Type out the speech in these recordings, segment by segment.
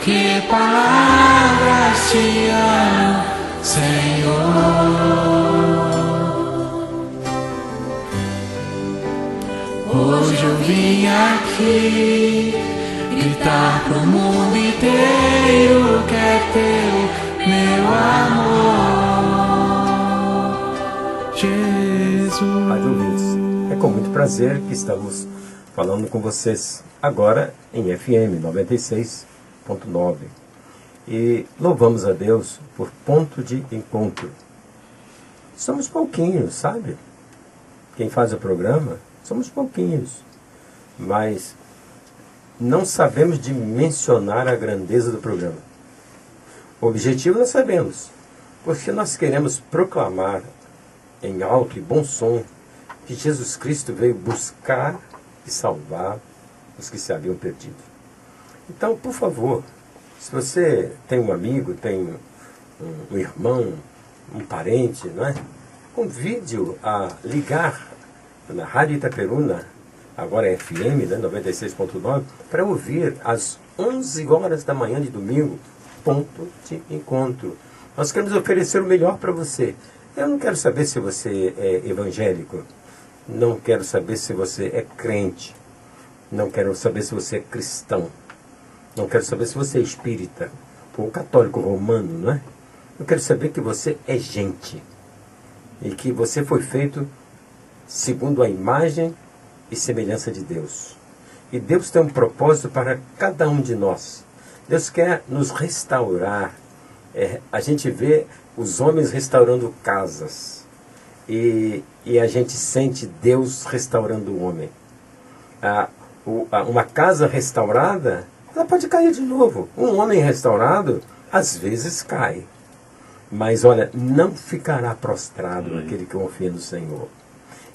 que palavras te amo, Senhor. Hoje eu vim aqui gritar pro mundo inteiro que é teu, meu amor, Jesus. Rádio ouvintes, é com muito prazer que estamos falando com vocês agora em FM 96.9 e louvamos a Deus por ponto de encontro. Somos pouquinhos, sabe? Quem faz o programa, somos pouquinhos, mas não sabemos dimensionar a grandeza do programa. O objetivo nós sabemos, porque nós queremos proclamar em alto e bom som que Jesus Cristo veio buscar e salvar os que se haviam perdido. Então, por favor, se você tem um amigo, tem um irmão, um parente, não é? Convide-o a ligar na Rádio Itaperuna, agora é FM, né, 96.9, para ouvir às 11 horas da manhã de domingo, ponto de encontro. Nós queremos oferecer o melhor para você. Eu não quero saber se você é evangélico, não quero saber se você é crente, não quero saber se você é cristão, não quero saber se você é espírita ou católico romano, não é? Eu quero saber que você é gente e que você foi feito segundo a imagem e semelhança de Deus. E Deus tem um propósito para cada um de nós. Deus quer nos restaurar. A gente vê os homens restaurando casas. E a gente sente Deus restaurando o homem. Uma casa restaurada, ela pode cair de novo. Um homem restaurado, às vezes cai. Mas olha, não ficará prostrado aquele que confia no Senhor.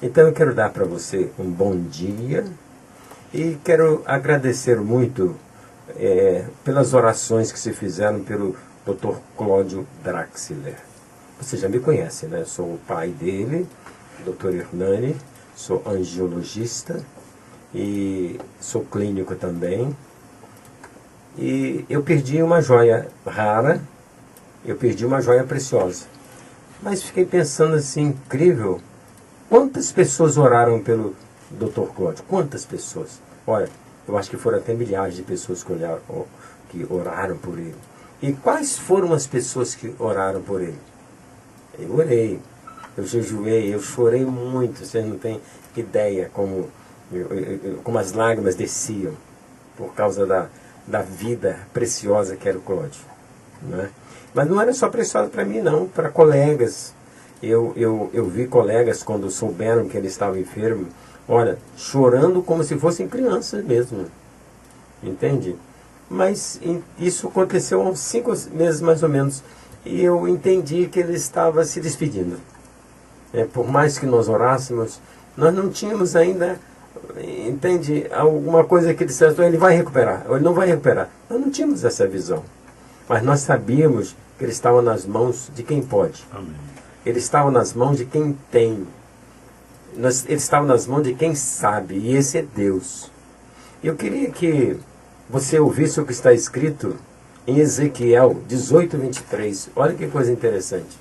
Então eu quero dar para você um bom dia e quero agradecer muito pelas orações que se fizeram pelo Dr. Cláudio Draxler. Você já me conhece, né? Eu sou o pai dele, Dr. Hernani, sou angiologista e sou clínico também. E eu perdi uma joia rara, eu perdi uma joia preciosa. Mas fiquei pensando assim, incrível. Quantas pessoas oraram pelo Dr. Cláudio? Quantas pessoas? Olha, eu acho que foram até milhares de pessoas que oraram por ele. E quais foram as pessoas que oraram por ele? Eu orei, eu jejuei, eu chorei muito. Vocês não têm ideia como as lágrimas desciam por causa da vida preciosa que era o Cláudio. Né? Mas não era só preciosa para mim, não, para colegas. Eu vi colegas, quando souberam que ele estava enfermo, olha, chorando como se fossem crianças mesmo. Entende? Mas isso aconteceu há uns 5 meses mais ou menos. E eu entendi que ele estava se despedindo. Por mais que nós orássemos, nós não tínhamos ainda, entende, alguma coisa que dissesse, ele vai recuperar, ou ele não vai recuperar. Nós não tínhamos essa visão. Mas nós sabíamos que ele estava nas mãos de quem pode. Amém. Ele estava nas mãos de quem tem. Ele estava nas mãos de quem sabe. E esse é Deus. Eu queria que você ouvisse o que está escrito em Ezequiel 18:23. Olha que coisa interessante.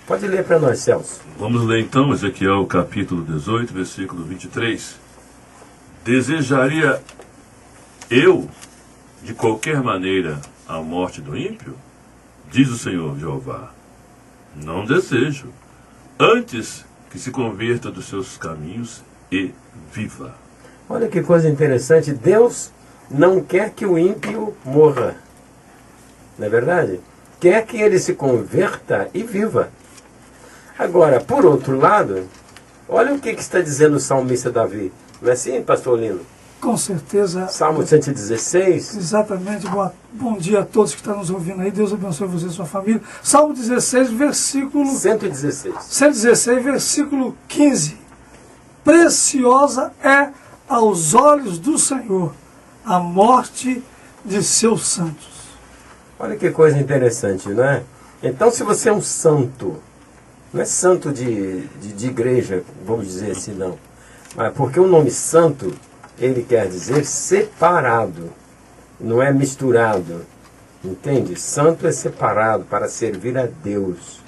Pode ler para nós, Celso. Vamos ler então Ezequiel capítulo 18, versículo 23. Desejaria eu, de qualquer maneira, a morte do ímpio? Diz o Senhor Jeová. Não desejo, antes que se converta dos seus caminhos e viva. Olha que coisa interessante, Deus não quer que o ímpio morra, não é verdade? Quer que ele se converta e viva. Agora, por outro lado, olha o que está dizendo o salmista Davi, não é assim, pastor Lino? Com certeza. Salmo 116. Exatamente. Bom dia a todos que estão nos ouvindo aí. Deus abençoe você e sua família. Salmo 16, versículo... 116. 116, versículo 15. Preciosa é aos olhos do Senhor a morte de seus santos. Olha que coisa interessante, não é? Então, se você é um santo, não é santo de igreja, vamos dizer assim, não. Mas porque o nome santo, ele quer dizer separado. não é misturado, entende? Santo é separado para servir a Deus,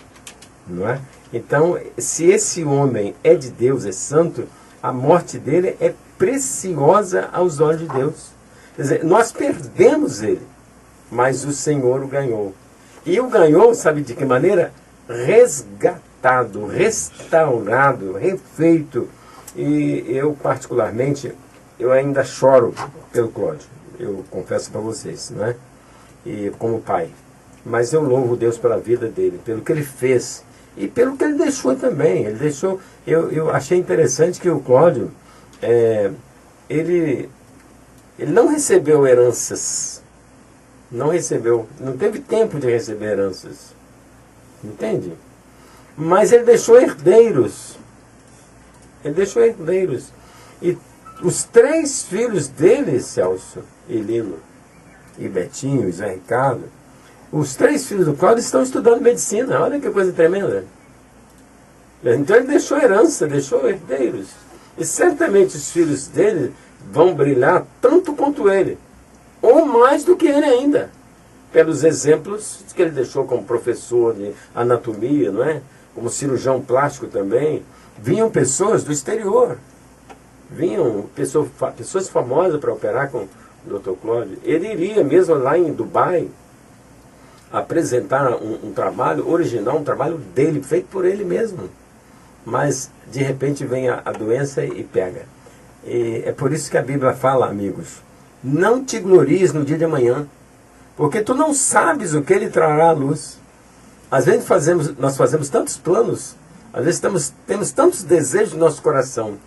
não é? Então, se esse homem é de Deus, é santo, a morte dele é preciosa aos olhos de Deus. Quer dizer, nós perdemos ele, mas o Senhor o ganhou. E o ganhou, sabe de que maneira? Resgatado, restaurado, refeito. E eu, particularmente, eu ainda choro pelo Cláudio. Eu confesso para vocês, não é? E como pai. Mas eu louvo Deus pela vida dele, pelo que ele fez. E pelo que ele deixou também. Ele deixou. Eu achei interessante que o Cláudio, ele não recebeu heranças. Não recebeu. Não teve tempo de receber heranças. Entende? Mas ele deixou herdeiros. Ele deixou herdeiros. E os 3 filhos dele, Celso e Lilo, e Betinho, e Zé Ricardo, os 3 filhos do Cláudio estão estudando medicina. Olha que coisa tremenda. Então ele deixou herança, deixou herdeiros. E certamente os filhos dele vão brilhar tanto quanto ele, ou mais do que ele ainda, pelos exemplos que ele deixou como professor de anatomia, não é? Como cirurgião plástico também. Vinham pessoas do exterior, vinham pessoas famosas para operar com o Dr. Cláudio. Ele iria mesmo lá em Dubai apresentar um trabalho original, um trabalho dele, feito por ele mesmo. Mas, de repente, vem a doença e pega. E é por isso que a Bíblia fala, amigos, não te glories no dia de amanhã, porque tu não sabes o que ele trará à luz. Às vezes nós fazemos tantos planos, às vezes temos tantos desejos no nosso coração,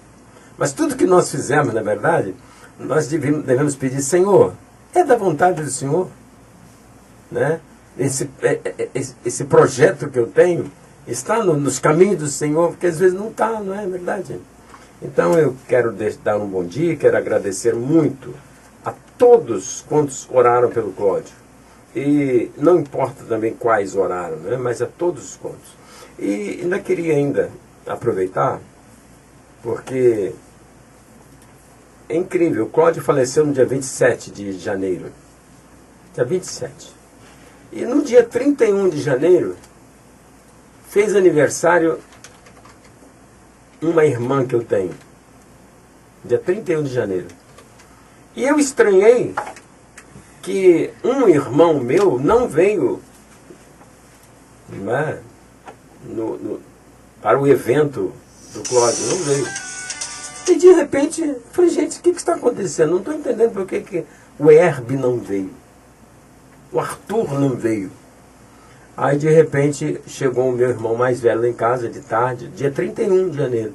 mas tudo que nós fizermos, na verdade, nós devemos pedir, Senhor, é da vontade do Senhor, né? Esse projeto que eu tenho está nos caminhos do Senhor, porque às vezes não está, não é verdade? Então eu quero dar um bom dia, quero agradecer muito a todos quantos oraram pelo Cláudio. E não importa também quais oraram, né? Mas a todos os quantos. E ainda queria aproveitar, porque é incrível, o Cláudio faleceu no dia 27 de janeiro. Dia 27. E no dia 31 de janeiro, fez aniversário uma irmã que eu tenho. Dia 31 de janeiro. E eu estranhei que um irmão meu não veio, não é, para o evento do Cláudio, não veio. E de repente, eu falei, gente, o que está acontecendo? Não estou entendendo por que o Herb não veio. O Arthur não veio. Aí de repente chegou o meu irmão mais velho lá em casa de tarde, dia 31 de janeiro.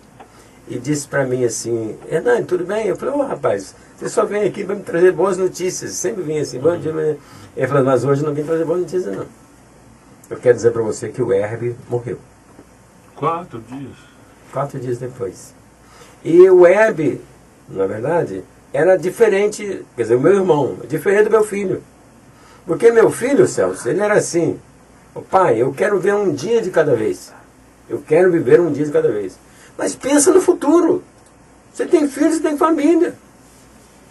E disse para mim assim, Hernani, tudo bem? Eu falei, rapaz, você só vem aqui para me trazer boas notícias. Sempre vim assim, bom dia. Ele falou, mas hoje não vim trazer boas notícias não. Eu quero dizer para você que o Herb morreu. 4 dias. 4 dias depois. E o Herb, na verdade, era diferente, quer dizer, o meu irmão, diferente do meu filho. Porque meu filho, Celso, ele era assim, pai, eu quero ver um dia de cada vez. Eu quero viver um dia de cada vez. Mas pensa no futuro. Você tem filhos, você tem família.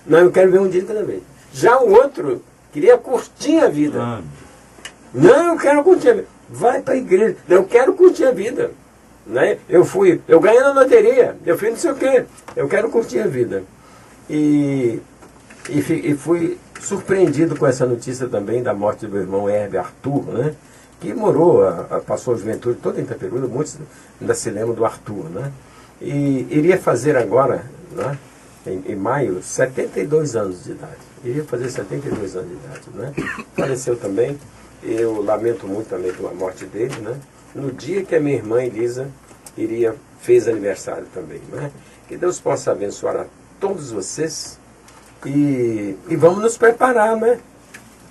Não, eu quero ver um dia de cada vez. Já o outro queria curtir a vida. Não, eu quero curtir a vida. Vai para a igreja. Eu quero curtir a vida. Né? Eu ganhei na loteria. Eu fiz não sei o quê. Eu quero curtir a vida. E fui surpreendido com essa notícia também da morte do meu irmão Herb Arthur, né? Que morou, passou a juventude toda em Itaperuna, muitos ainda se lembram do Arthur, né? E iria fazer agora, né, em maio, 72 anos de idade. Iria fazer 72 anos de idade, né? Faleceu também, eu lamento muito também pela morte dele, né? No dia que a minha irmã Elisa fez aniversário também, né? Que Deus possa abençoar a todos vocês e vamos nos preparar, né?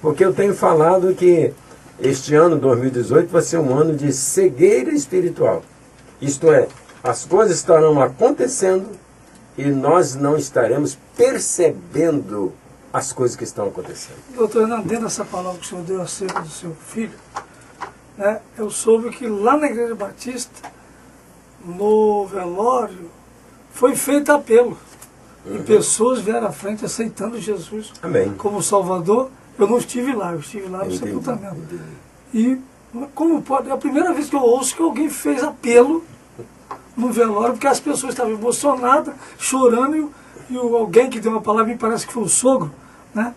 Porque eu tenho falado que este ano, 2018, vai ser um ano de cegueira espiritual. Isto é, as coisas estarão acontecendo e nós não estaremos percebendo as coisas que estão acontecendo. Doutor Hernando, dentro dessa palavra que o senhor deu acerca do seu filho, né, eu soube que lá na Igreja Batista, no velório, foi feito apelo E pessoas vieram à frente aceitando Jesus Amém. como Salvador. Eu não estive lá, eu estive lá no Entendi. sepultamento. E como pode? É a primeira vez que eu ouço que alguém fez apelo no velório, porque as pessoas estavam emocionadas, chorando, e alguém que deu uma palavra, me parece que foi o sogro, né?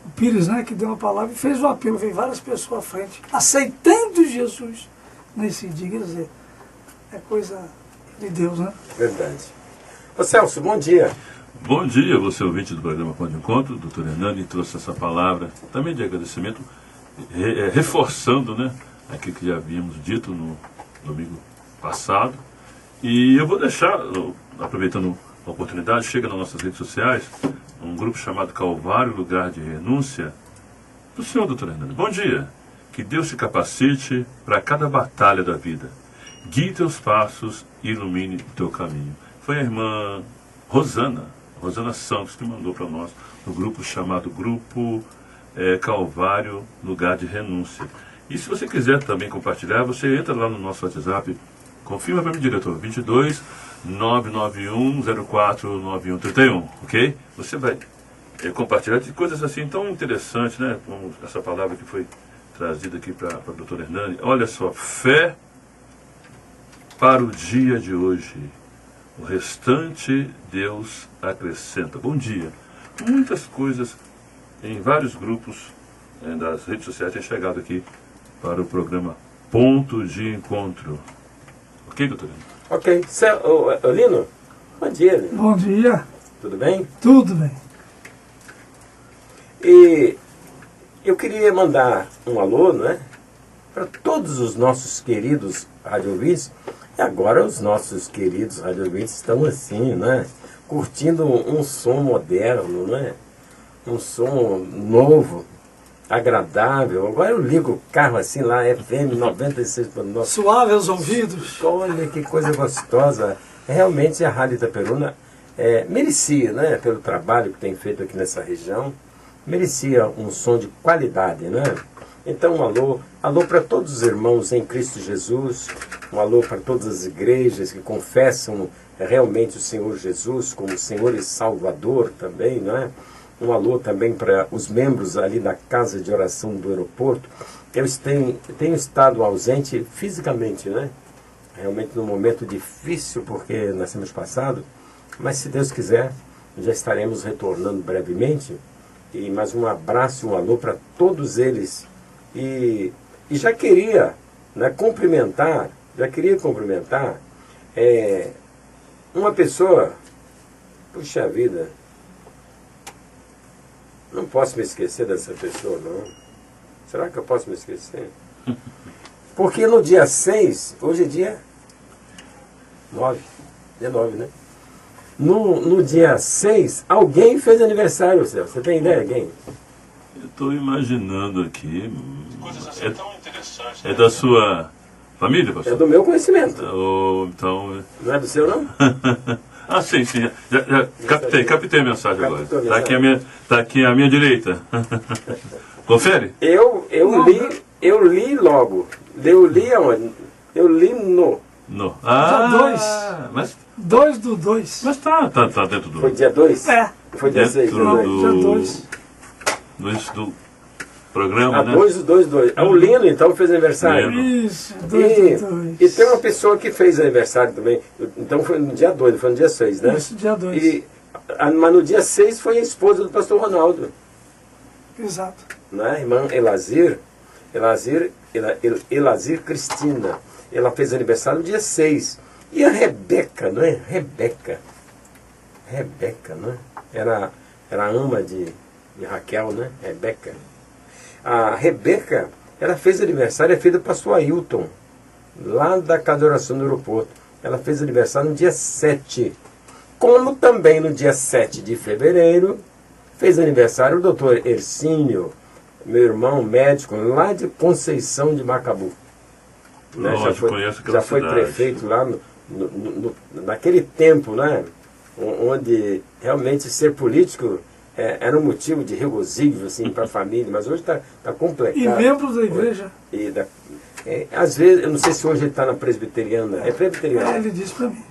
O Pires, né, que deu uma palavra e fez o apelo, veio várias pessoas à frente, aceitando Jesus nesse dia. Quer dizer, é coisa de Deus, né? Verdade. Ô Celso, bom dia. Bom dia, você ouvinte do programa Pão de Encontro. O doutor Hernani trouxe essa palavra também de agradecimento, reforçando, né, aquilo que já havíamos dito no domingo passado. E eu vou deixar, aproveitando a oportunidade, chega nas nossas redes sociais, um grupo chamado Calvário, Lugar de Renúncia, do senhor doutor Hernani. Bom dia. Que Deus te capacite para cada batalha da vida. Guie teus passos e ilumine o teu caminho. Foi a irmã Rosana Santos, que mandou para nós no grupo chamado Grupo Calvário, Lugar de Renúncia. E se você quiser também compartilhar, você entra lá no nosso WhatsApp, confirma para mim, diretor, 22 991 04 9131, ok? Você vai compartilhar de coisas assim tão interessantes, né? Como essa palavra que foi trazida aqui para o doutor Hernani. Olha só, fé para o dia de hoje. O restante Deus acrescenta. Bom dia. Muitas coisas em vários grupos das redes sociais têm chegado aqui para o programa Ponto de Encontro. Ok, doutor? Ok. Lino, bom dia, Lino. Bom dia. Tudo bem? Tudo bem. E eu queria mandar um alô, não é? Para todos os nossos queridos radiovintes. E agora os nossos queridos radiovintes estão assim, né? Curtindo um som moderno, né? Um som novo, agradável. Agora eu ligo o carro assim lá, FM 96.9. Suave aos ouvidos. Olha que coisa gostosa. Realmente a Rádio Itaperuna merecia, né? Pelo trabalho que tem feito aqui nessa região, merecia um som de qualidade, né? Então, um alô para todos os irmãos em Cristo Jesus, um alô para todas as igrejas que confessam realmente o Senhor Jesus como Senhor e Salvador também, não é? Um alô também para os membros ali da Casa de Oração do Aeroporto. Eu tenho estado ausente fisicamente, né? Realmente num momento difícil, porque nós temos passado, mas se Deus quiser, já estaremos retornando brevemente. E mais um abraço, um alô para todos eles. E já queria, né, cumprimentar uma pessoa, puxa vida, não posso me esquecer dessa pessoa, não. Será que eu posso me esquecer? Porque no dia 6, hoje é dia 9, né? No dia 6, alguém fez aniversário, Celso. Você tem ideia, alguém? Eu estou imaginando aqui. Coisas assim tão interessantes. É da sua família, pastor? É do meu conhecimento. Então. Não é do seu, não? Ah, sim. Já captei a mensagem agora. Captou a Tá aqui à minha direita. Confere? Eu li logo. Eu li aonde? Eu li no. No. Dia 2. Mas 2 do 2. Mas tá dentro do. Foi dia 2? É. Foi dia 6. Dentro Dia 2. do programa, né? 2 do 2. O Lino, então, fez aniversário. Lino. Isso, 2 do 2. E tem uma pessoa que fez aniversário também. Então foi no dia 2, foi no dia 6, né? Isso, dia 2. Mas no dia 6 foi a esposa do pastor Ronaldo. Exato. Né? Irmã Elazir Cristina. Ela fez aniversário no dia 6. E a Rebeca, não é? Rebeca, não é? Era a ama de Raquel, né? Rebeca. A Rebeca, ela fez aniversário, é filha do pastor Ailton, lá da Casa de Oração do Aeroporto. Ela fez aniversário no dia 7. Como também no dia 7 de fevereiro, fez aniversário o doutor Ercínio, meu irmão médico, lá de Conceição de Macabu. Né? Já foi prefeito lá naquele tempo, né? Onde realmente ser político era um motivo de regozijo assim, para a família, mas hoje está complicado. E membros da igreja? Às vezes, eu não sei se hoje ele está na presbiteriana. É presbiteriana? Ele disse para mim.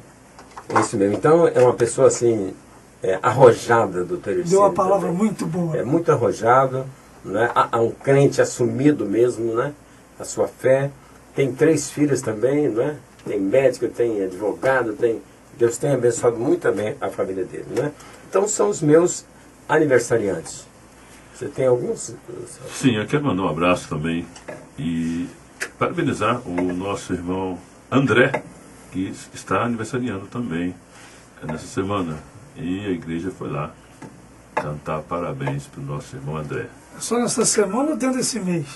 É isso mesmo. Então, é uma pessoa assim, arrojada, doutor Ercílio. Deu uma palavra também. muito boa. É muito arrojado, né? Há um crente assumido mesmo, né? A sua fé. Tem 3 filhas também, né? Tem médico, tem advogado, Deus tem abençoado muito também a família dele, né? Então são os meus aniversariantes. Você tem alguns? Sim, eu quero mandar um abraço também e parabenizar o nosso irmão André, que está aniversariando também nessa semana. E a igreja foi lá cantar parabéns para o nosso irmão André. Só nessa semana ou dentro desse mês?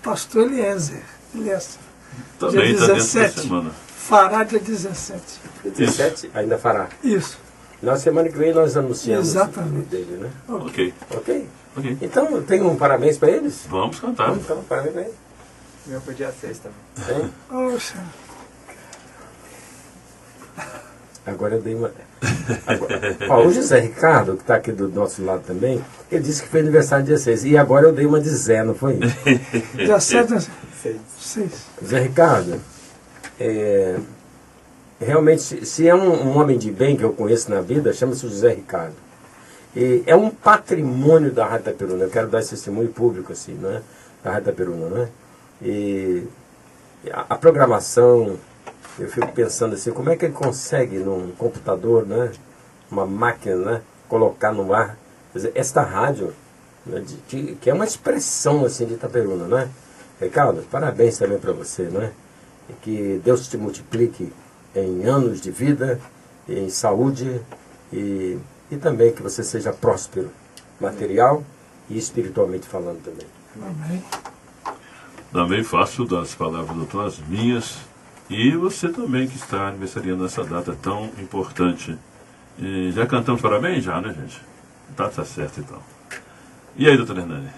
Pastor Eliezer. Também dia está dentro 17. da semana. Fará dia 17. 17 ainda fará. Isso. Na semana que vem nós anunciamos Exatamente. o dele, né? Ok. Ok? Ok. Então, tem um parabéns para eles? Vamos cantar. Então, parabéns para eles. Meu foi dia 6 também. Hein? Poxa. Agora eu dei uma... Ó, o José Ricardo, que está aqui do nosso lado também, ele disse que foi aniversário dia 6. E agora eu dei uma de Zé, não foi? Dia 7, 6. Zé Ricardo, realmente, se é um homem de bem que eu conheço na vida, chama-se José Ricardo. E é um patrimônio da Rádio Itaperuna. Eu quero dar esse testemunho público, assim, né? Da Rádio Itaperuna, né? E a programação, eu fico pensando assim, como é que ele consegue num computador, né? Uma máquina, né? Colocar no ar. Quer dizer, esta rádio, né? Que é uma expressão, assim, de Itaperuna, né? Ricardo, parabéns também para você, né? E que Deus te multiplique em anos de vida, em saúde e também que você seja próspero, material e espiritualmente falando também. Amém. Também faço das palavras do doutor as minhas. E você também que está aniversariando nessa data tão importante. E já cantamos parabéns? Já, né, gente? Tá certo, então. E aí, doutor Hernani?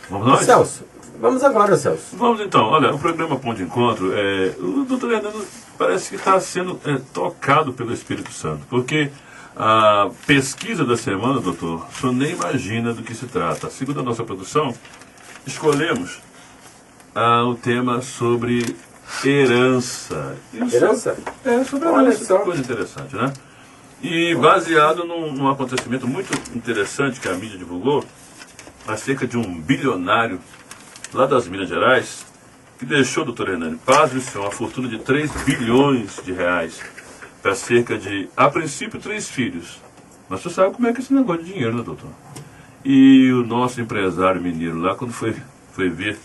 Vamos nós? Celso, vamos agora, Celso. Vamos então. Olha, o programa Ponto de Encontro, o doutor Hernani parece que está sendo tocado pelo Espírito Santo. Porque a pesquisa da semana, doutor, o senhor nem imagina do que se trata. Segundo a nossa produção, escolhemos o tema sobre herança. Herança? Sobre Olha herança, só. coisa interessante, né? E baseado num acontecimento muito interessante que a mídia divulgou, acerca de um bilionário lá das Minas Gerais, que deixou, doutor Hernani, pasme uma fortuna de 3 bilhões de reais para cerca de, a princípio, 3 filhos. Mas você sabe como é que é esse negócio de dinheiro, né, doutor? E o nosso empresário mineiro lá, quando foi ver,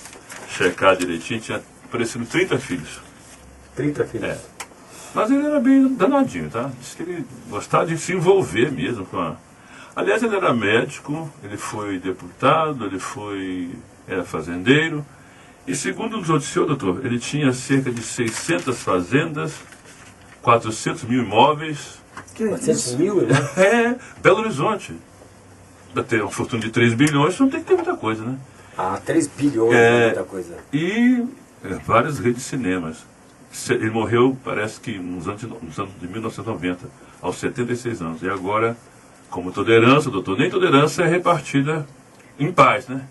checar direitinho, tinha aparecido 30 filhos. 30 filhos. Mas ele era bem danadinho, tá? Diz que ele gostava de se envolver mesmo com a... Aliás, ele era médico, ele foi deputado, era fazendeiro. E segundo nos noticiou, doutor, ele tinha cerca de 600 fazendas, 400 mil imóveis. Que 400 isso? mil, né? Belo Horizonte. Para ter uma fortuna de 3 bilhões, não tem que ter muita coisa, né? 3 bilhões é muita coisa. E várias redes de cinemas. Ele morreu, parece que nos anos de 1990, aos 76 anos. E agora, como toda herança, doutor, nem toda herança é repartida em paz, né?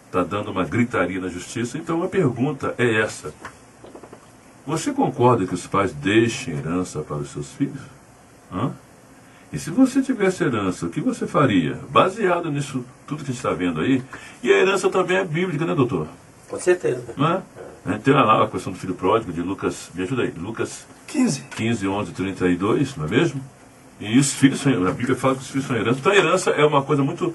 Está dando uma gritaria na justiça. Então a pergunta é essa. Você concorda que os pais deixem herança para os seus filhos? Hã? E se você tivesse herança, o que você faria? Baseado nisso, tudo que a gente está vendo aí. E a herança também é bíblica, né, doutor? Com certeza. Não é? A gente tem lá a questão do filho pródigo de Lucas, me ajuda aí, Lucas 15, 11, 32, não é mesmo? E os filhos são, a Bíblia fala que os filhos são herança. Então a herança é uma coisa muito,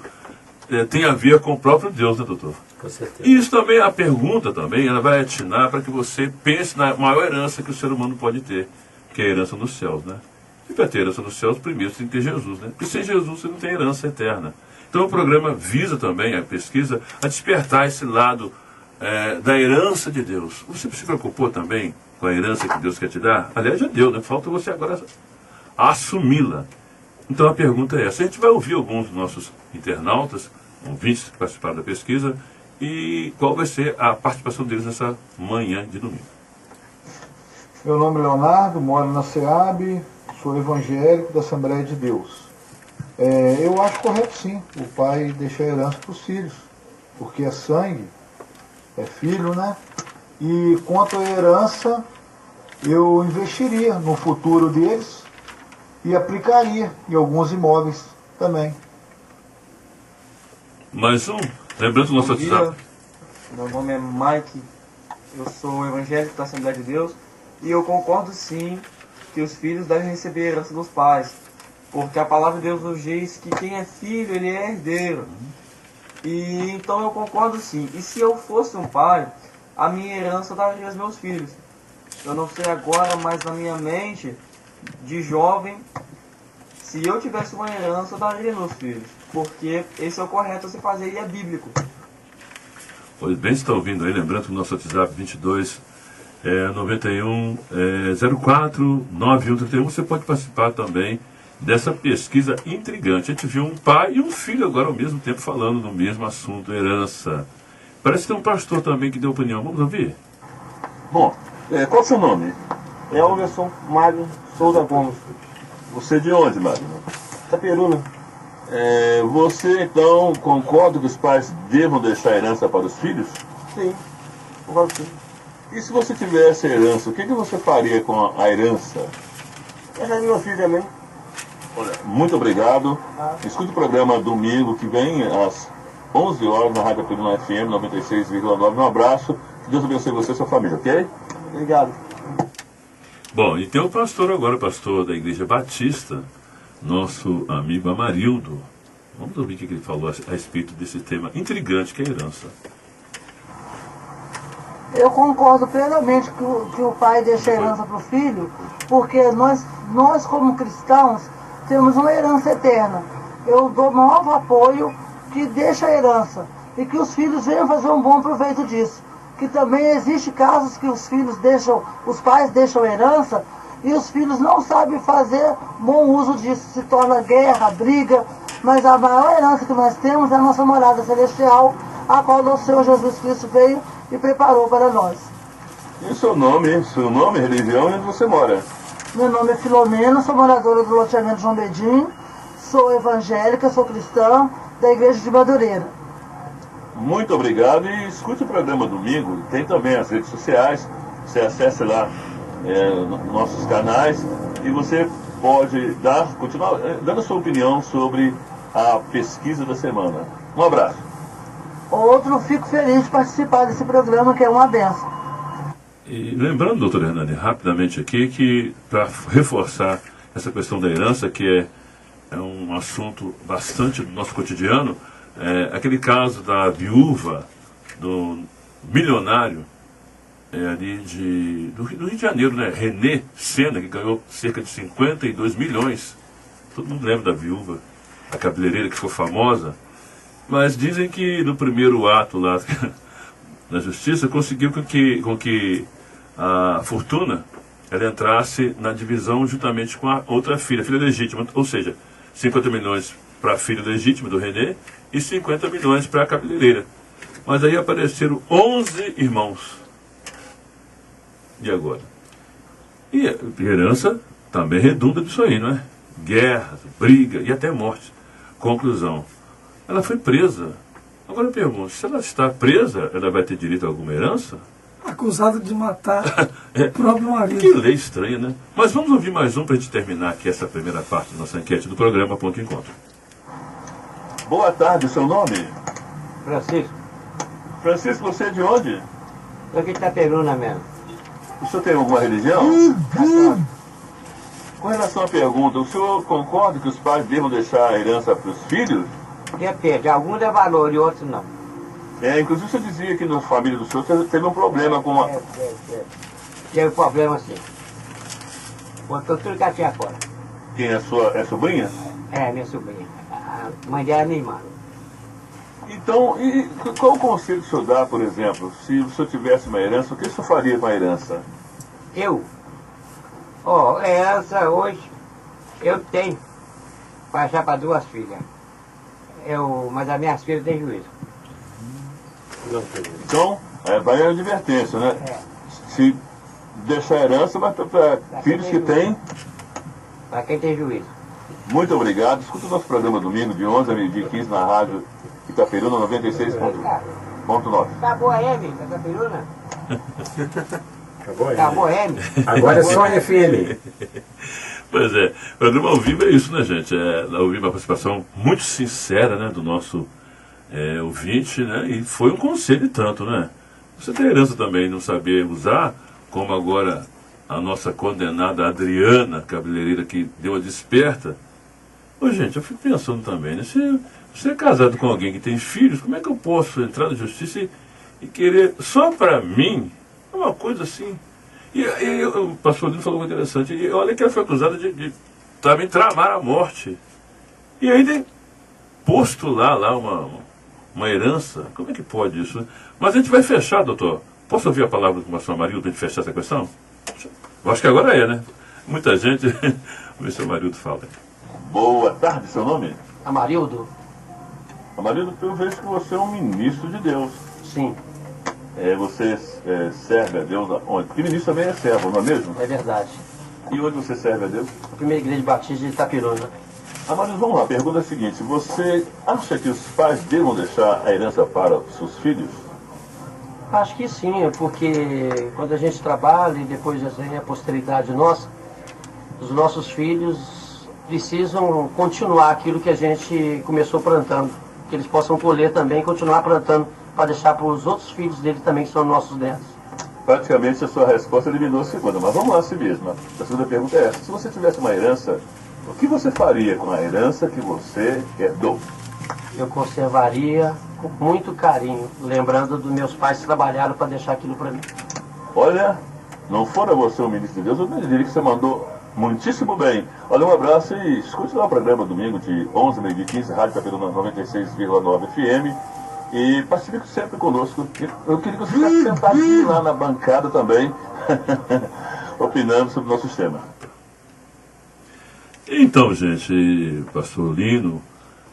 tem a ver com o próprio Deus, né, doutor? Com certeza. E isso também, a pergunta também, ela vai atinar para que você pense na maior herança que o ser humano pode ter, que é a herança nos céus, né? E para ter herança nos céus, primeiro você tem que ter Jesus, né? Porque sem Jesus você não tem herança eterna. Então o programa visa também, a pesquisa, a despertar esse lado da herança de Deus. Você se preocupou também com a herança que Deus quer te dar? Aliás, já deu, né? Falta você agora assumi-la. Então a pergunta é essa. A gente vai ouvir alguns dos nossos internautas, ouvintes que participaram da pesquisa, e qual vai ser a participação deles nessa manhã de domingo. Meu nome é Leonardo, moro na SEAB, sou evangélico da Assembleia de Deus. Eu acho correto sim, o pai deixar herança para os filhos, porque é sangue, é filho, né? E quanto à herança, eu investiria no futuro deles e aplicaria em alguns imóveis também. Mais um? Lembrando do nosso Bom dia, WhatsApp. meu nome é Mike, eu sou evangélico da Assembleia de Deus e eu concordo sim que os filhos devem receber a herança dos pais, porque a palavra de Deus nos diz que quem é filho, ele é herdeiro. E então eu concordo sim. E se eu fosse um pai, a minha herança eu daria aos meus filhos. Eu não sei agora, mas na minha mente, de jovem, se eu tivesse uma herança, eu daria aos meus filhos. Porque esse é o correto a se fazer e é bíblico. Pois bem, você está ouvindo aí, lembrando que o nosso WhatsApp 22 91 04 9131, você pode participar também dessa pesquisa intrigante. A gente viu um pai e um filho agora ao mesmo tempo falando do mesmo assunto, herança. Parece que tem um pastor também que deu opinião. Vamos ouvir? Bom, qual é o seu nome? É Alverson Mário Souza Gomes, Você é de onde, Mário? Itaperuna. Você então concorda que os pais devam deixar a herança para os filhos? Sim, concordo sim. E se você tivesse a herança, o que você faria com a herança? Eu já vi meu filho também. Olha, muito obrigado. Escute o programa domingo que vem às 11 horas na Rádio Itaperuna FM 96,9. Um abraço. Que Deus abençoe você e sua família, ok? Obrigado. Bom, e tem o pastor agora, o pastor da Igreja Batista, nosso amigo Amarildo. Vamos ouvir o que ele falou a respeito desse tema intrigante que é a herança. Eu concordo plenamente que o pai deixa a herança para o filho, porque nós como cristãos temos uma herança eterna. Eu dou novo apoio que deixa a herança e que os filhos venham fazer um bom proveito disso. Que também existe casos que os pais deixam herança e os filhos não sabem fazer bom uso disso. Se torna guerra, briga, mas a maior herança que nós temos é a nossa morada celestial, a qual o Senhor Jesus Cristo veio e preparou para nós. E o seu nome? Seu nome, religião e onde você mora? Meu nome é Filomena, sou moradora do loteamento João Bedin, sou evangélica, sou cristã, da igreja de Madureira. Muito obrigado e escute o programa domingo. Tem também as redes sociais. Você acesse lá nossos canais e você pode continuar dando a sua opinião sobre a pesquisa da semana. Um abraço. Fico feliz de participar desse programa, que é uma benção. E lembrando, doutor Hernani, rapidamente aqui, que para reforçar essa questão da herança, que é um assunto bastante do nosso cotidiano, aquele caso da viúva do milionário ali do Rio de Janeiro, né? René Senna, que ganhou cerca de 52 milhões. Todo mundo lembra da viúva, a cabeleireira que ficou famosa. Mas dizem que no primeiro ato lá na justiça conseguiu com que a fortuna ela entrasse na divisão juntamente com a outra filha legítima, ou seja, 50 milhões para a filha legítima do René e 50 milhões para a cabeleireira. Mas aí apareceram 11 irmãos. E agora? E a herança também redunda disso aí, não é? Guerra, briga e até morte. Conclusão. Ela foi presa. Agora eu pergunto, se ela está presa, ela vai ter direito a alguma herança? Acusada de matar o próprio marido. Que lei estranha, né? Mas vamos ouvir mais um para a gente terminar aqui essa primeira parte da nossa enquete do programa Ponto de Encontro. Boa tarde, seu nome? Francisco. Francisco, você é de onde? Eu aqui de Itaperuna mesmo. O senhor tem alguma religião? Com relação à pergunta, o senhor concorda que os pais devam deixar a herança para os filhos? Depende, alguns é valor e outros não. Inclusive o senhor dizia que na família do senhor teve um problema com uma... Teve problema sim. Botou tudo que ela tinha fora. Quem é sua sobrinha? É, minha sobrinha. A mãe dela é minha irmã. Então, e qual o conselho que o senhor dá, por exemplo, se o senhor tivesse uma herança, o que o senhor faria com a herança? Herança hoje eu tenho para achar para 2 filhas. Mas as minhas filhas têm juízo. Então, vai a advertência, né? Se deixar herança, vai para filhos que têm. Para quem tem juízo. Muito obrigado. Escuta o nosso programa domingo de 11 a meio-dia 15 na rádio Itaperuna 96.9. Acabou a M da Itaperuna? Acabou aí. Acabou a M? Agora é só FM. Pois é, o programa ao vivo é isso, né, gente? Ao vivo é uma participação muito sincera, né, do nosso ouvinte, né? E foi um conselho e tanto, né? Você tem herança também, não saber usar, como agora a nossa condenada Adriana, cabeleireira, que deu a desperta. Ô, gente, eu fico pensando também, né? Se você é casado com alguém que tem filhos, como é que eu posso entrar na justiça e querer só para mim? É uma coisa assim. E o pastor Lino falou algo interessante. E olha que ela foi acusada de também tramar a morte. E ainda posto lá uma herança. Como é que pode isso, né? Mas a gente vai fechar, doutor. Posso ouvir a palavra do pastor Amarildo para a gente fechar essa questão? Eu acho que agora é, né? Muita gente... Vamos ver se o Amarildo fala. Boa tarde, seu nome? Amarildo? Amarildo, eu vejo que você é um ministro de Deus. Sim, Você serve a Deus onde? Porque ministro também é servo, não é mesmo? é verdade. E onde você serve a Deus? A primeira igreja batista de Itapiruna. Amarildo, vamos lá. A pergunta é a seguinte. Você acha que os pais devam deixar a herança para os seus filhos? Acho que sim, porque quando a gente trabalha e depois vem a posteridade nossa, os nossos filhos precisam continuar aquilo que a gente começou plantando. Que eles possam colher também e continuar plantando para deixar para os outros filhos dele também, que são nossos netos. Praticamente a sua resposta eliminou a segunda, mas vamos lá a si mesma. A segunda pergunta é essa. Se você tivesse uma herança, o que você faria com a herança que você herdou? Eu conservaria com muito carinho, lembrando dos meus pais que trabalharam para deixar aquilo para mim. Olha, não fora você o ministro de Deus, eu diria que você mandou muitíssimo bem. Olha, um abraço e escute lá o programa domingo de 11 meio de 15, Rádio Itapiruna 96,9 FM. E participe sempre conosco. Eu queria que você ficasse sentadinho lá na bancada também, opinando sobre o nosso tema. Então, gente, pastor Lino,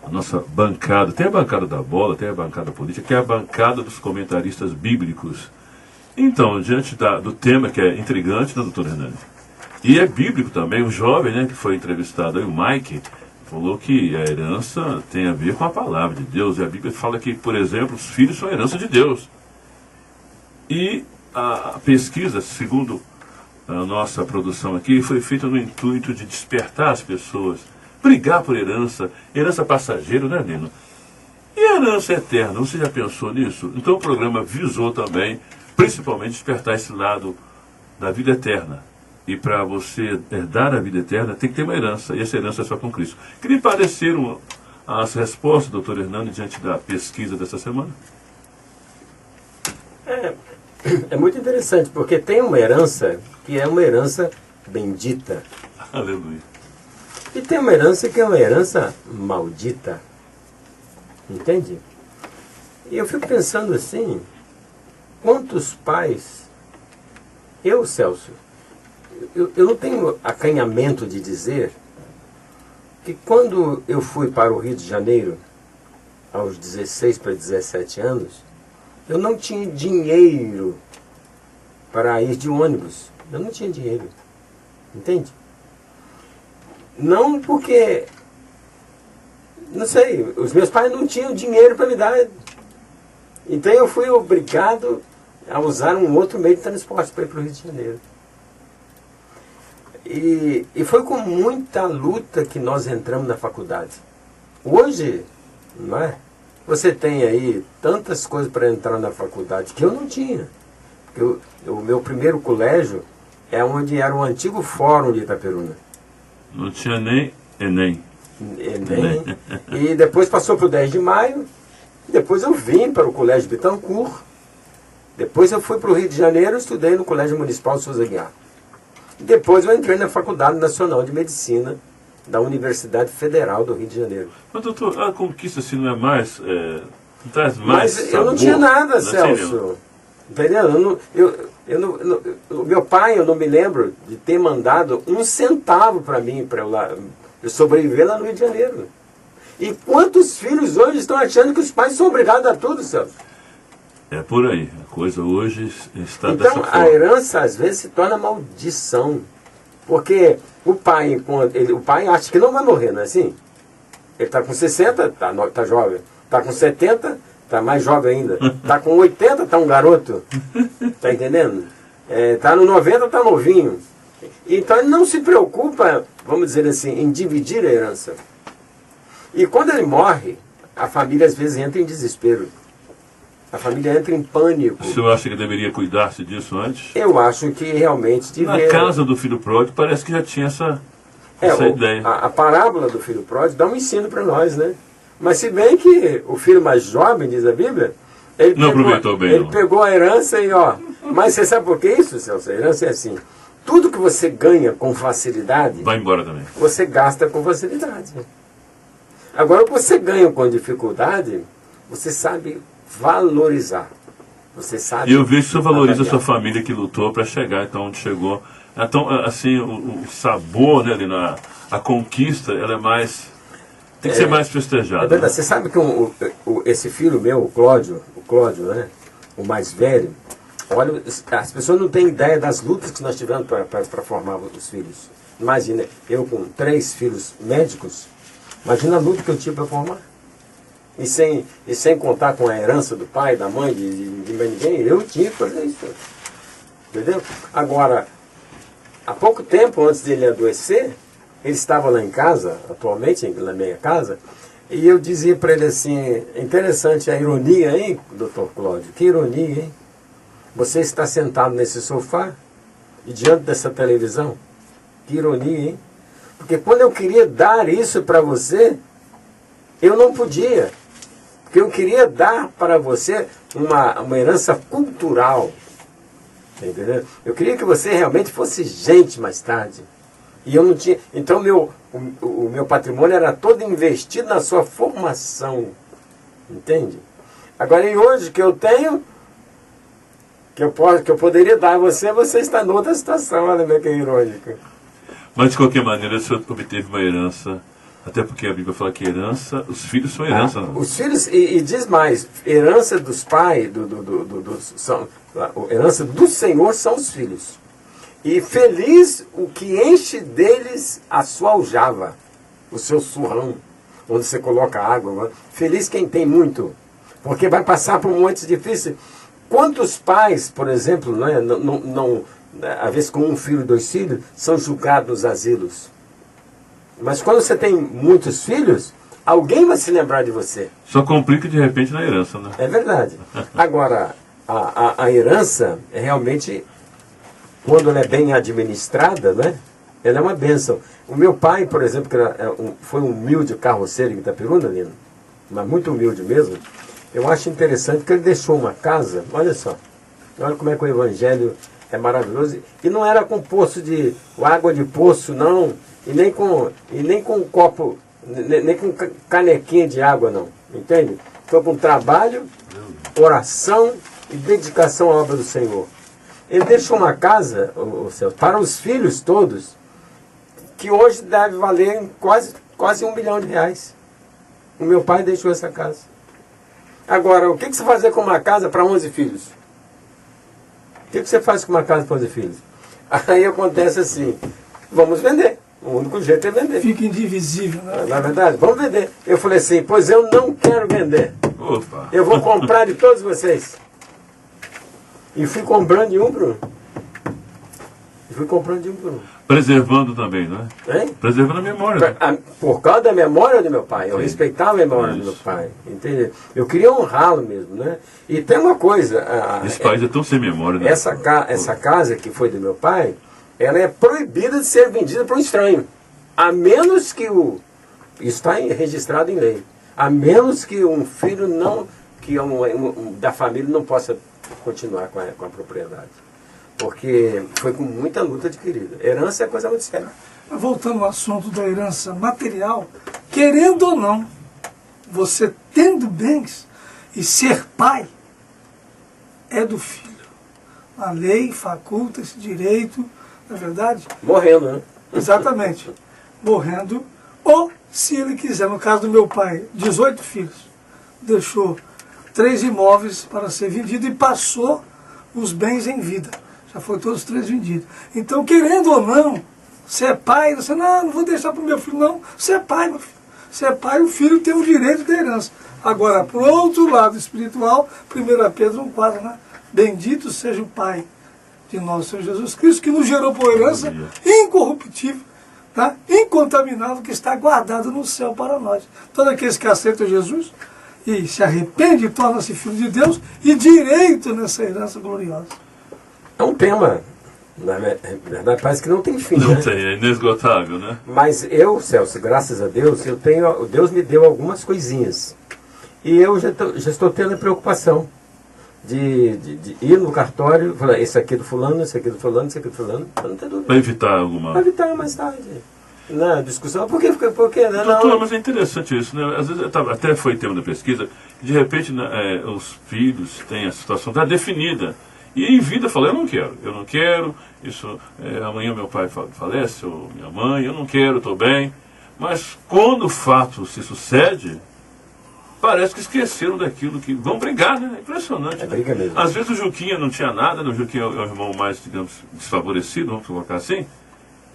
a nossa bancada, tem a bancada da bola, tem a bancada política, que é a bancada dos comentaristas bíblicos. Então, diante do tema que é intrigante, né, doutor Hernani? E é bíblico também, um jovem, né, que foi entrevistado aí, o Mike, falou que a herança tem a ver com a palavra de Deus. E a Bíblia fala que, por exemplo, os filhos são a herança de Deus. E a pesquisa, segundo a nossa produção aqui, foi feita no intuito de despertar as pessoas, brigar por herança passageira, né, Lino? E a herança eterna, você já pensou nisso? Então o programa visou também, principalmente, despertar esse lado da vida eterna. E para você herdar a vida eterna, tem que ter uma herança. E essa herança é só com Cristo. Queria parecer as respostas, doutor Hernani, diante da pesquisa dessa semana? É muito interessante, porque tem uma herança que é uma herança bendita. Aleluia. E tem uma herança que é uma herança maldita. Entende? E eu fico pensando assim, quantos pais... Celso, eu não tenho acanhamento de dizer que quando eu fui para o Rio de Janeiro, aos 16 para 17 anos, eu não tinha dinheiro para ir de ônibus. Eu não tinha dinheiro. Entende? Não porque... Não sei, os meus pais não tinham dinheiro para me dar. Então eu fui obrigado a usar um outro meio de transporte para ir para o Rio de Janeiro. E foi com muita luta que nós entramos na faculdade. Hoje, não é? Você tem aí tantas coisas para entrar na faculdade que eu não tinha. O meu primeiro colégio é onde era o antigo fórum de Itapiruna. Não tinha nem Enem. Enem. E depois passou para o 10 de maio. Depois eu vim para o Colégio Bittencourt. Depois eu fui para o Rio de Janeiro e estudei no Colégio Municipal Souza Guiar. Depois eu entrei na Faculdade Nacional de Medicina da Universidade Federal do Rio de Janeiro. Mas, doutor, a conquista assim não é mais... não traz mais Mas sabor, eu não tinha nada, não Celso. Entendeu? O meu pai, eu não me lembro de ter mandado um centavo para mim, para eu sobreviver lá no Rio de Janeiro. E quantos filhos hoje estão achando que os pais são obrigados a tudo, Celso? É por aí. A coisa hoje está dessa Então, forma. a herança, às vezes, se torna maldição. Porque o pai acha que não vai morrer, não é assim? Ele está com 60, tá jovem. Está com 70, está mais jovem ainda. Está com 80, está um garoto. Está entendendo? Está no 90, está novinho. Então, ele não se preocupa vamos dizer assim, em dividir a herança. E quando ele morre, a família às vezes entra em desespero. A família entra em pânico. O senhor acha que deveria cuidar-se disso antes? Eu acho que realmente Na casa do filho pródigo parece que já tinha essa ideia. A parábola do filho pródigo dá um ensino para nós, né? Mas se bem que o filho mais jovem, diz a Bíblia, ele pegou a herança e mas você sabe por que isso, Celso? A herança é assim. Tudo que você ganha com facilidade, vai embora também. Você gasta com facilidade. Agora, o que você ganha com dificuldade, você sabe valorizar. Você sabe. E eu vejo que você valoriza a sua família que lutou para chegar então onde chegou. Então, assim, o sabor, né, ali a conquista, ela é mais. Tem que ser mais festejada. É verdade. Né? Você sabe que esse filho meu, o Cláudio, né, o mais velho, olha, as pessoas não têm ideia das lutas que nós tivemos para formar os filhos. Imagina, eu com 3 filhos médicos, imagina a luta que eu tive para formar. E sem contar com a herança do pai, da mãe, de ninguém, eu tinha que fazer isso. Entendeu? Agora, há pouco tempo antes dele adoecer, ele estava lá em casa, atualmente na minha casa, e eu dizia para ele assim, interessante a ironia, hein, doutor Cláudio? Que ironia, hein? Você está sentado nesse sofá e diante dessa televisão? Que ironia, hein? Porque quando eu queria dar isso para você, eu não podia. Porque eu queria dar para você uma herança cultural. Entendeu? Eu queria que você realmente fosse gente mais tarde. E eu não tinha. Então o meu patrimônio era todo investido na sua formação. Entende? Agora, e hoje que eu tenho, que eu poderia dar a você, você está noutra situação, olha como é que é irônico. Mas de qualquer maneira, o senhor obteve uma herança. Até porque a Bíblia fala que herança, os filhos são herança. Os filhos, e diz mais, herança dos pais, herança do Senhor são os filhos. E feliz o que enche deles a sua aljava, o seu surrão, onde você coloca água. Feliz quem tem muito, porque vai passar por momentos difíceis. Quantos pais, por exemplo, às vezes com 1 filho, 2 filhos, são julgados nos asilos? Mas quando você tem muitos filhos, alguém vai se lembrar de você. Só complica de repente na herança, né? É verdade. Agora, a herança é realmente, quando ela é bem administrada, né? Ela é uma bênção. O meu pai, por exemplo, que foi um humilde carroceiro em Itapiruna, Lino, mas muito humilde mesmo, eu acho interessante que ele deixou uma casa, olha só, olha como é que o evangelho é maravilhoso, e não era com água de poço, não, e nem com copo, nem com canequinha de água, não, entende? Foi com trabalho, oração e dedicação à obra do Senhor. Ele deixou uma casa, para os filhos todos, que hoje deve valer quase R$1 milhão. O meu pai deixou essa casa. Agora, o que você fazer com uma casa para 11 filhos? O que você faz com uma casa para 11 filhos? Aí acontece assim, vamos vender. O único jeito é vender. Fica indivisível, né? Na verdade, vamos vender. Eu falei assim, pois eu não quero vender. Opa. Eu vou comprar de todos vocês. E fui comprando de um por um. Preservando também, não é? Hein? Preservando a memória. Por causa da memória do meu pai. Eu respeitava a memória do meu pai. Entendeu? Eu queria honrá-lo mesmo, né? E tem uma coisa. Esse país é tão sem memória, né? Essa casa que foi do meu pai, ela é proibida de ser vendida para um estranho. A menos que isso está registrado em lei. A menos que um filho da família não possa continuar com a propriedade. Porque foi com muita luta adquirida. Herança é coisa muito séria. Voltando ao assunto da herança material, querendo ou não, você tendo bens e ser pai, é do filho. A lei faculta esse direito, não é verdade? Morrendo, né? Exatamente. Morrendo. Ou, se ele quiser, no caso do meu pai, 18 filhos, deixou 3 imóveis para ser vendido e passou os bens em vida. Já foi todos 3 vendidos. Então, querendo ou não, você é pai, você não vou deixar para o meu filho, não. Você é pai, meu filho. Você é pai, o filho tem o direito da herança. Agora, por outro lado espiritual, 1 Pedro 1,4, né? Bendito seja o Pai de nosso Senhor Jesus Cristo, que nos gerou por herança incorruptível, tá? Incontaminado, que está guardado no céu para nós. Todos aqueles que aceitam Jesus e se arrependem, tornam-se filhos de Deus e direito nessa herança gloriosa. É um tema, na verdade, parece que não tem fim, Não né? tem, é inesgotável, né? Mas eu, Celso, graças a Deus, Deus me deu algumas coisinhas. E eu já estou tendo a preocupação de ir no cartório e falar, esse aqui é do fulano, esse aqui é do fulano, esse aqui é do fulano. Eu não tenho dúvida. Para evitar alguma... Para evitar mais tarde. Na discussão, por quê? Né? Doutor, mas é interessante isso, né? Às vezes, até foi tema da pesquisa, que de repente né, os filhos têm a situação já definida. E em vida fala, eu não quero, isso, amanhã meu pai falece, ou minha mãe, eu não quero, estou bem. Mas quando o fato se sucede, parece que esqueceram daquilo que... Vão brigar, né? É impressionante. É briga mesmo. Às vezes o Juquinha não tinha nada, né? O Juquinha é o irmão mais, digamos, desfavorecido, vamos colocar assim,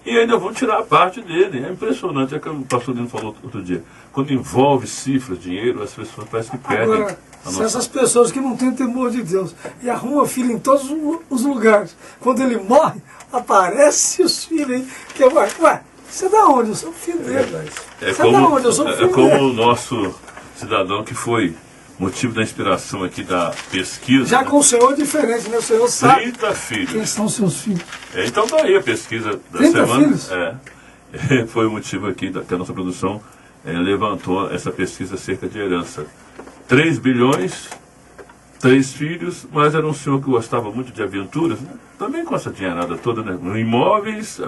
e ainda vão tirar a parte dele. É impressionante, é que o pastor Lino falou outro dia. Quando envolve cifras, dinheiro, as pessoas parecem que perdem. Agora, se essas pessoas que não têm temor de Deus e arrumam filho em todos os lugares, quando ele morre, aparece os filhos aí, que é, ué, você é da onde? Eu sou filho dele. É Você é da onde? Eu sou filho como dele. o nosso cidadão que foi motivo da inspiração aqui da pesquisa. Já né? com o Senhor é diferente, né? O Senhor sabe 30 filhos. quem são seus filhos. Então tá aí a pesquisa da 30 semana. filhos? Foi o motivo aqui que a nossa produção levantou essa pesquisa acerca de herança. 3 bilhões, 3 filhos, mas era um senhor que gostava muito de aventuras, né? Também com essa dinheirada toda, né? Imóveis,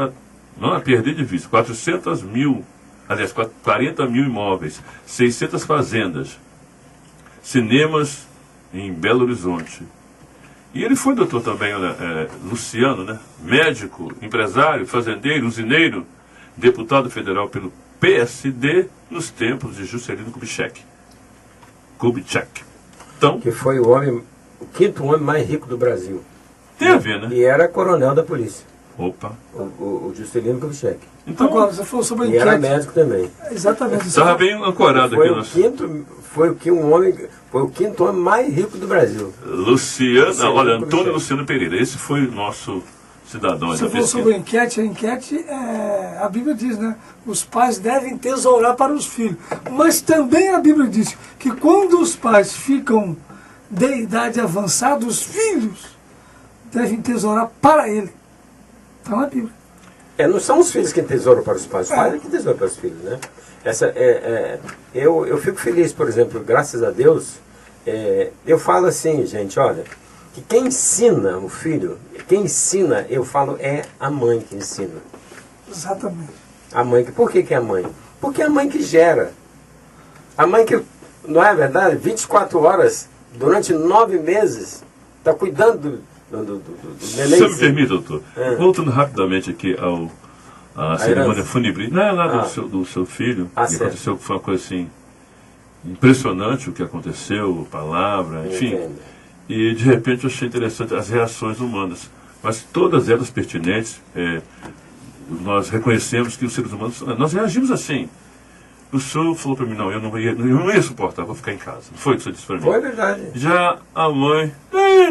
não a perder de vista, 400 mil, aliás, 40 mil imóveis, 600 fazendas, cinemas em Belo Horizonte. E ele foi, doutor, também, Luciano, né? Médico, empresário, fazendeiro, usineiro, deputado federal pelo PSD nos tempos de Juscelino Kubitschek. Então, Que foi o 5º homem mais rico do Brasil. tem a ver, né? E era coronel da polícia, Opa. o Juscelino Kubitschek. Então, Agora, você falou sobre a E era enquete. médico também. Exatamente. estava bem ancorado Foi aqui. o Nosso... quinto, foi o 5º homem mais rico do Brasil. Luciano, olha, Antônio Kubitschek. Luciano Pereira. Esse foi o nosso cidadão aí Você da falou pesquisa. sobre a enquete, a Bíblia diz, né? Os pais devem tesourar para os filhos. Mas também a Bíblia diz que quando os pais ficam de idade avançada, os filhos devem tesourar para ele. Está na Bíblia. Não são os filhos que tesouram para os pais é que tesouram para os filhos, né? Eu fico feliz, por exemplo, graças a Deus, eu falo assim, gente, olha, que quem ensina o filho, quem ensina, eu falo, é a mãe que ensina. Exatamente. A mãe, por que é a mãe? Porque é a mãe que gera. A mãe que, não é verdade, 24 horas, durante 9 meses, está cuidando do neném. Se me permite, doutor, voltando rapidamente aqui à cerimônia fúnebre, não é lá do seu filho, que certo. aconteceu, que foi uma coisa assim, impressionante o que aconteceu, palavra, enfim. Entendo. E de repente eu achei interessante as reações humanas, mas todas elas pertinentes. Nós reconhecemos que os seres humanos, nós reagimos assim. O senhor falou para mim, não, eu não ia suportar, vou ficar em casa. Não foi o que o senhor disse para mim? Foi verdade. Já a mãe,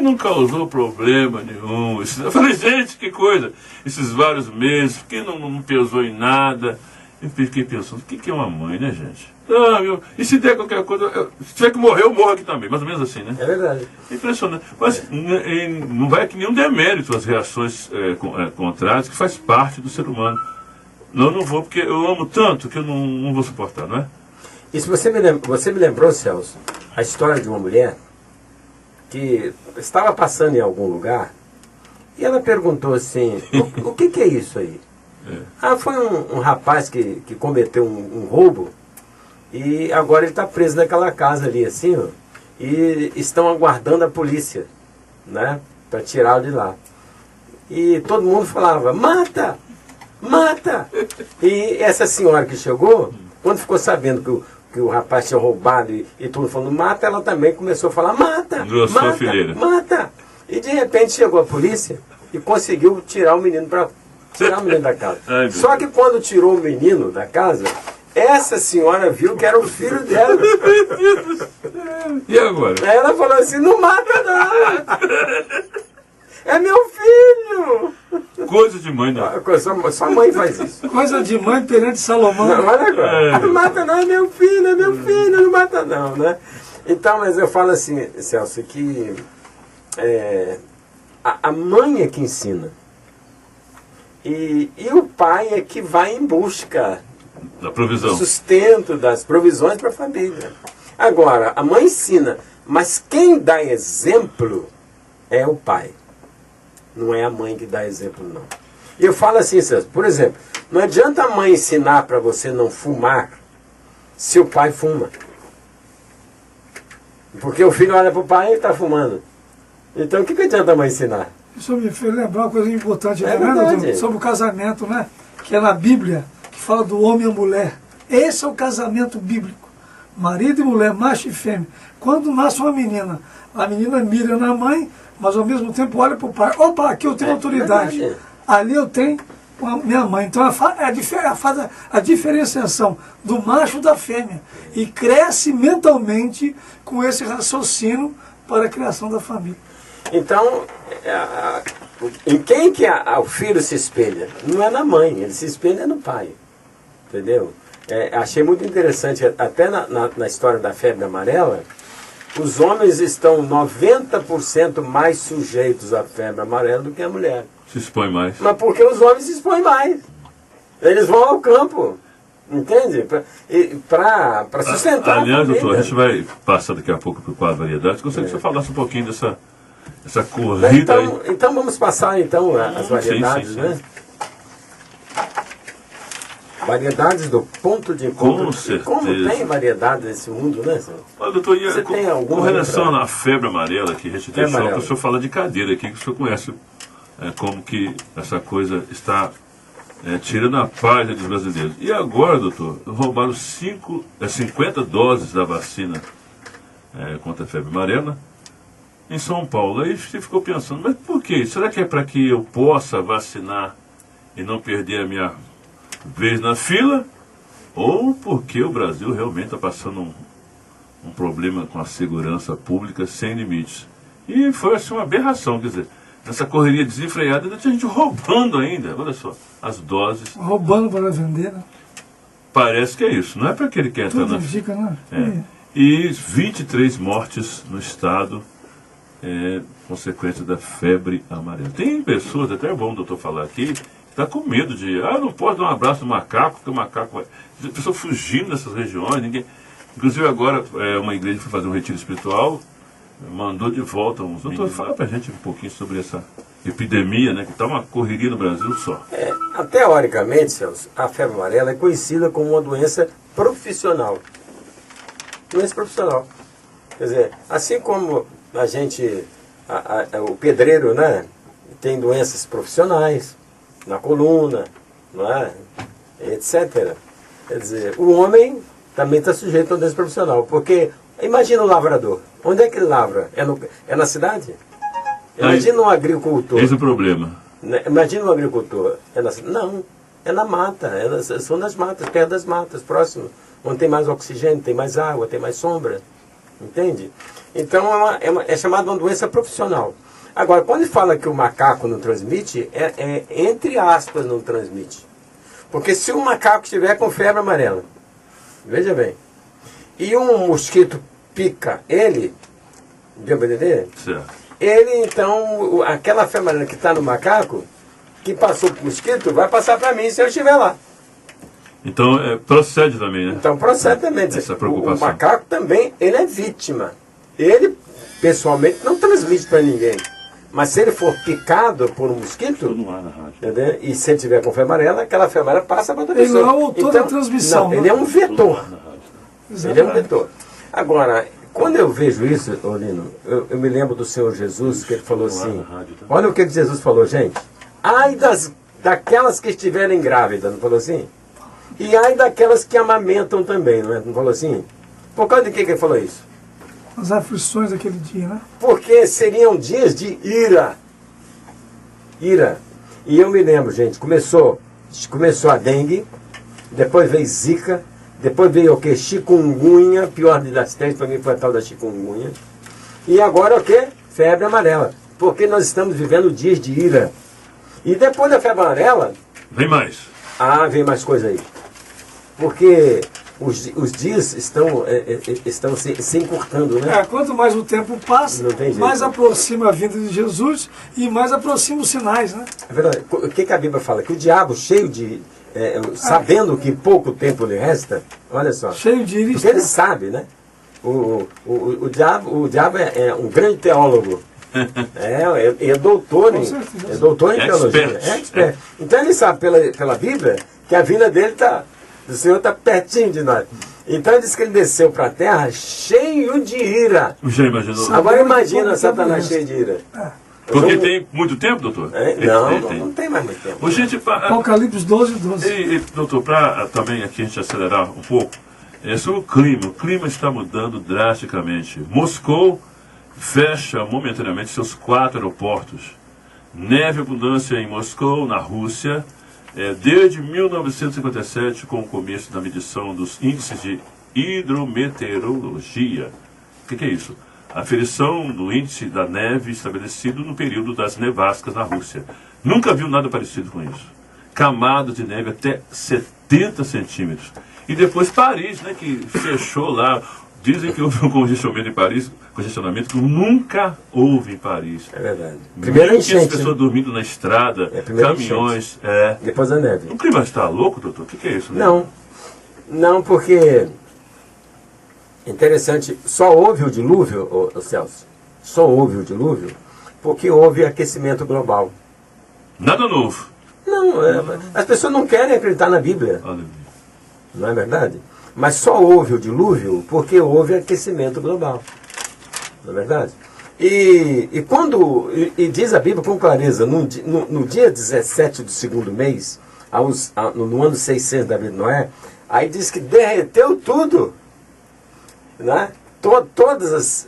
não causou problema nenhum. Eu falei, gente, que coisa. Esses vários meses, porque não pesou em nada. Eu fiquei pensando, o que é uma mãe, né, gente? E se der qualquer coisa, se tiver que morrer, eu morro aqui também. Mais ou menos assim, né? É verdade. Impressionante. Mas não vai que nenhum demérito as reações contrárias, que faz parte do ser humano. Não vou, porque eu amo tanto que eu não vou suportar, não é? E se você me lembrou, Celso, a história de uma mulher que estava passando em algum lugar e ela perguntou assim, o que é isso aí? Foi um rapaz que cometeu um roubo e agora ele está preso naquela casa ali, assim, ó, e estão aguardando a polícia, né, para tirá-lo de lá. E todo mundo falava, mata! Mata! E essa senhora que chegou, quando ficou sabendo que o rapaz tinha roubado e todo mundo falando mata, ela também começou a falar mata! Engrossou a fileira. Mata! E de repente chegou a polícia e conseguiu tirar o menino da casa. Ai, Só que quando tirou o menino da casa, essa senhora viu que era o filho dela. E agora? Aí ela falou assim, não mata não! É meu filho! coisa de mãe, não. Sua mãe faz isso. Coisa de mãe perante Salomão. Não, olha agora. Não mata não, é meu filho, não mata não, né? Então, mas eu falo assim, Celso, que a mãe é que ensina. E o pai é que vai em busca da provisão, do sustento, das provisões para a família. Agora, a mãe ensina, mas quem dá exemplo é o pai. Não é a mãe que dá exemplo, não. E eu falo assim, Celso, por exemplo, não adianta a mãe ensinar para você não fumar se o pai fuma. Porque o filho olha para o pai e está fumando. Então o que adianta a mãe ensinar? Isso me fez lembrar uma coisa importante, verdade. sobre o casamento, né? Que é na Bíblia, que fala do homem e a mulher. Esse é o casamento bíblico. Marido e mulher, macho e fêmea. Quando nasce uma menina, a menina mira na mãe, mas ao mesmo tempo olha para o pai. Opa, aqui eu tenho autoridade. Verdade. Ali eu tenho a minha mãe. Então faz a diferenciação do macho da fêmea. E cresce mentalmente com esse raciocínio para a criação da família. Então, em quem que o filho se espelha? Não é na mãe, ele se espelha no pai. Entendeu? Achei muito interessante, até na história da febre amarela, os homens estão 90% mais sujeitos à febre amarela do que a mulher. Se expõe mais. Mas porque os homens se expõem mais. Eles vão ao campo, entende? Para sustentar aliás, a família. doutor, a gente vai passar daqui a pouco para o quadro variedades. Gostaria que você falasse um pouquinho dessa corrida aí. Então vamos passar então as variedades, sim. né? Variedades do ponto de encontro. Com certeza. Como tem variedade nesse mundo, né, senhor? Olha, doutor, Você tem com alguma relação à febre amarela que a gente deixou, amarela. para o senhor falar de cadeira aqui, que o senhor conhece como que essa coisa está tirando a paz dos brasileiros. E agora, doutor, roubaram 50 doses da vacina contra a febre amarela em São Paulo. Aí você ficou pensando, mas por quê? Será que é para que eu possa vacinar e não perder a minha vez na fila? Ou porque o Brasil realmente está passando um problema com a segurança pública sem limites? E foi assim uma aberração, quer dizer, nessa correria desenfreada, ainda tinha gente roubando ainda, olha só, as doses. Roubando para vender, né? Parece que é isso, não é para que ele quer entrar Tudo na indica, né? E 23 mortes no estado, consequência da febre amarela. Tem pessoas, até é bom o doutor falar aqui, que está com medo de, não posso dar um abraço no macaco, porque o macaco vai... A pessoa fugindo dessas regiões, ninguém... Inclusive agora, uma igreja foi fazer um retiro espiritual, mandou de volta uns... Doutor, fala pra gente um pouquinho sobre essa epidemia, né, que está uma correria no Brasil só. Teoricamente, Celso, a febre amarela é conhecida como uma doença profissional. Doença profissional. Quer dizer, assim como a gente, o pedreiro, né, tem doenças profissionais, na coluna, não é? Etc. Quer dizer, o homem também está sujeito a uma doença profissional, porque imagina o lavrador. Onde é que ele lavra? É na cidade? Imagina um agricultor. Esse é o problema. Imagina um agricultor. Não, é na mata. São nas matas, perto das matas, próximo. Onde tem mais oxigênio, tem mais água, tem mais sombra. Entende? Então é chamada uma doença profissional. Agora, quando fala que o macaco não transmite, entre aspas não transmite. Porque se o macaco estiver com febre amarela, veja bem, e um mosquito pica ele, deu para entender? Certo. Ele, então, aquela febre amarela que está no macaco, que passou para o mosquito, vai passar para mim se eu estiver lá. Então, procede também, né? Então, procede também. Essa preocupação. O macaco também, ele é vítima. Ele, pessoalmente, não transmite para ninguém. Mas se ele for picado por um mosquito, entendeu? E se ele tiver com febre amarela, aquela febre amarela passa para outra pessoa. Ele é o autor da transmissão. Não, ele é um vetor. Exatamente. Ele é um vetor. Agora, quando eu vejo isso, Olino, eu me lembro do Senhor Jesus, que ele falou assim, olha o que Jesus falou, gente. Ai daquelas que estiverem grávidas, não falou assim? E ai daquelas que amamentam também, não falou assim? Por causa de que ele falou isso? As aflições daquele dia, né? Porque seriam dias de ira. Ira. E eu me lembro, gente, começou a dengue, depois veio zika, depois veio o quê? Chikungunya, pior das três para mim foi a tal da chikungunya. E agora o quê? Febre amarela. Porque nós estamos vivendo dias de ira. E depois da febre amarela, Vem mais. vem mais coisa aí. Porque os dias estão se encurtando, né? Quanto mais o tempo passa, Não tem jeito. mais aproxima a vinda de Jesus e mais aproxima os sinais, né? É verdade. O que a Bíblia fala? Que o diabo, cheio de... sabendo que pouco tempo lhe resta, olha só. Cheio de íris. Porque ele sabe, né? O diabo é um grande teólogo. É doutor em teologia. É expert. Então ele sabe pela Bíblia que a vinda dele do Senhor está pertinho de nós. Então ele diz que ele desceu para a terra cheio de ira. Já imaginou? Agora imagina Satanás cheio de ira. Porque tem muito tempo, doutor? Não tem mais muito tempo. Ô, gente, Apocalipse 12:12. doutor, para também aqui a gente acelerar um pouco, sobre o clima. O clima está mudando drasticamente. Moscou fecha momentaneamente seus 4 aeroportos. Neve e abundância em Moscou, na Rússia, desde 1957, com o começo da medição dos índices de hidrometeorologia. O que é isso? A aferição do índice da neve estabelecido no período das nevascas na Rússia. Nunca viu nada parecido com isso. Camadas de neve até 70 centímetros. E depois Paris, né, que fechou lá. Dizem que houve um congestionamento em Paris, congestionamento que nunca houve em Paris. É verdade. Primeiro enchente. As pessoas dormindo na estrada, caminhões. Depois a neve. O clima está louco, doutor? O que é isso? Né? Não, porque... Interessante, só houve o dilúvio, Celso, só houve o dilúvio porque houve aquecimento global. Nada novo. Não, as pessoas não querem acreditar na Bíblia. Não é verdade? Mas só houve o dilúvio porque houve aquecimento global. Não é verdade? E diz a Bíblia com clareza, no dia 17 do segundo mês, no ano 600 da vida de Noé, aí diz que derreteu tudo. Né? Todas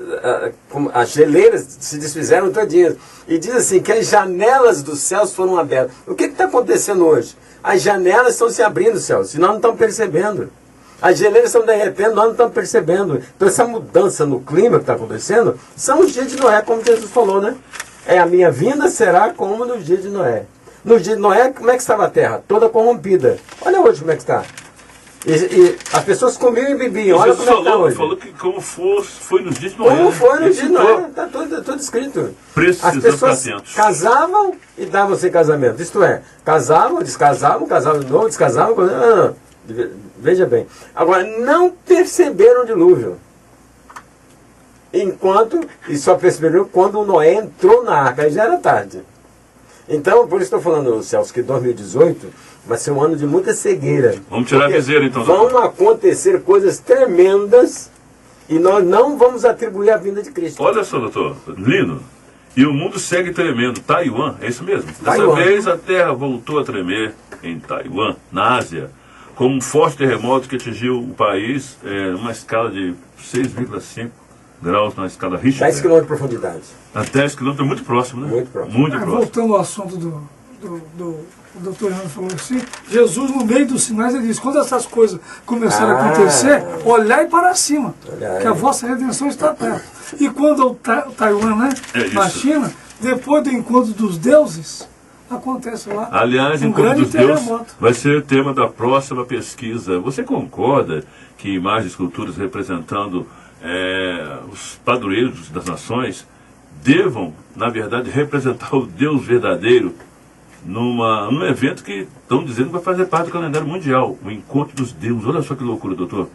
as geleiras se desfizeram todinhas. E diz assim que as janelas dos céus foram abertas. O que está acontecendo hoje? As janelas estão se abrindo, Celso, e nós não estamos percebendo. As geleiras estão derretendo, nós não estamos percebendo. Então essa mudança no clima que está acontecendo são os dias de Noé, como Jesus falou, né? A minha vinda será como nos dias de Noé. Nos dias de Noé, como é que estava a terra? Toda corrompida. Olha hoje como é que está. E as pessoas comiam e bebiam. Olha como é que está hoje. Falou que como foi nos dias de Noé. Como foi nos dias de Noé. Está tudo escrito. As pessoas casavam e davam-se em casamento. Isto é, casavam, descasavam, casavam de novo, descasavam. Veja bem. Agora, não perceberam o dilúvio. E só perceberam quando o Noé entrou na arca. Aí já era tarde. Então, por isso estou falando, Celso, que 2018 vai ser um ano de muita cegueira. Vamos tirar a viseira, então. Vão acontecer coisas tremendas e nós não vamos atribuir a vinda de Cristo. Olha só, doutor, Lino, e o mundo segue tremendo. Taiwan, é isso mesmo? Taiwan. Dessa vez a terra voltou a tremer em Taiwan, na Ásia, com um forte terremoto que atingiu o país numa escala de 6,5 graus na escala Richter. 10 km de profundidade. A 10 km, muito próximo, né? Muito próximo. Muito próximo. Voltando ao assunto do doutor Renan falou assim, Jesus no meio dos sinais ele diz, quando essas coisas começarem a acontecer, olhai para cima, que a vossa redenção está perto. E quando o Taiwan, né, na China, depois do encontro dos deuses, acontece lá. Aliás, encontro dos deuses vai ser o tema da próxima pesquisa. Você concorda que imagens e esculturas representando os padroeiros das nações devam, na verdade, representar o Deus verdadeiro num evento que estão dizendo que vai fazer parte do calendário mundial, o encontro dos deuses? Olha só que loucura, doutor.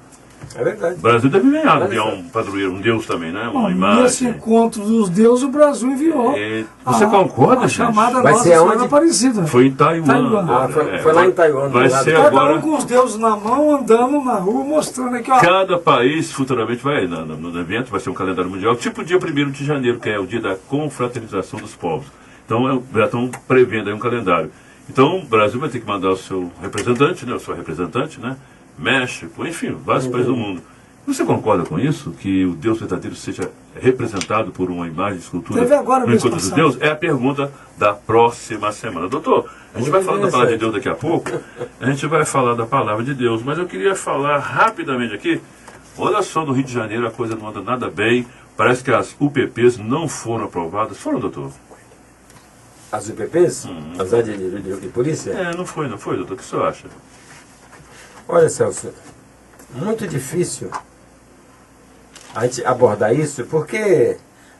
É verdade. O Brasil deve enviar um padroeiro, um deus também, né? Uma imagem. Nesse encontro dos deuses, o Brasil enviou. Você concorda, a chamada vai Nossa ser Senhora onde? Aparecida. Foi em Taiwan. Foi lá em Taiwan. Vai ser Cada agora. um com os deuses na mão, andando na rua, mostrando aqui, ó. Cada país futuramente vai, no evento, vai ser um calendário mundial, tipo o dia 1º de janeiro, que é o dia da confraternização dos povos. Então, já estão prevendo aí um calendário. Então, o Brasil vai ter que mandar o seu representante, né? O seu representante, né? México, enfim, vários países do mundo. Você concorda com isso? Que o Deus verdadeiro seja representado por uma imagem de escultura no encontro dos deuses? É a pergunta da próxima semana. Doutor, a gente vai falar da palavra de Deus daqui a pouco. A gente vai falar da palavra de Deus. Mas eu queria falar rapidamente aqui. Olha só, no Rio de Janeiro a coisa não anda nada bem. Parece que as UPPs não foram aprovadas. Foram, doutor? as UPPs, as unidades de polícia? Não foi, doutor. O que o senhor acha? Olha, Celso, muito difícil a gente abordar isso, porque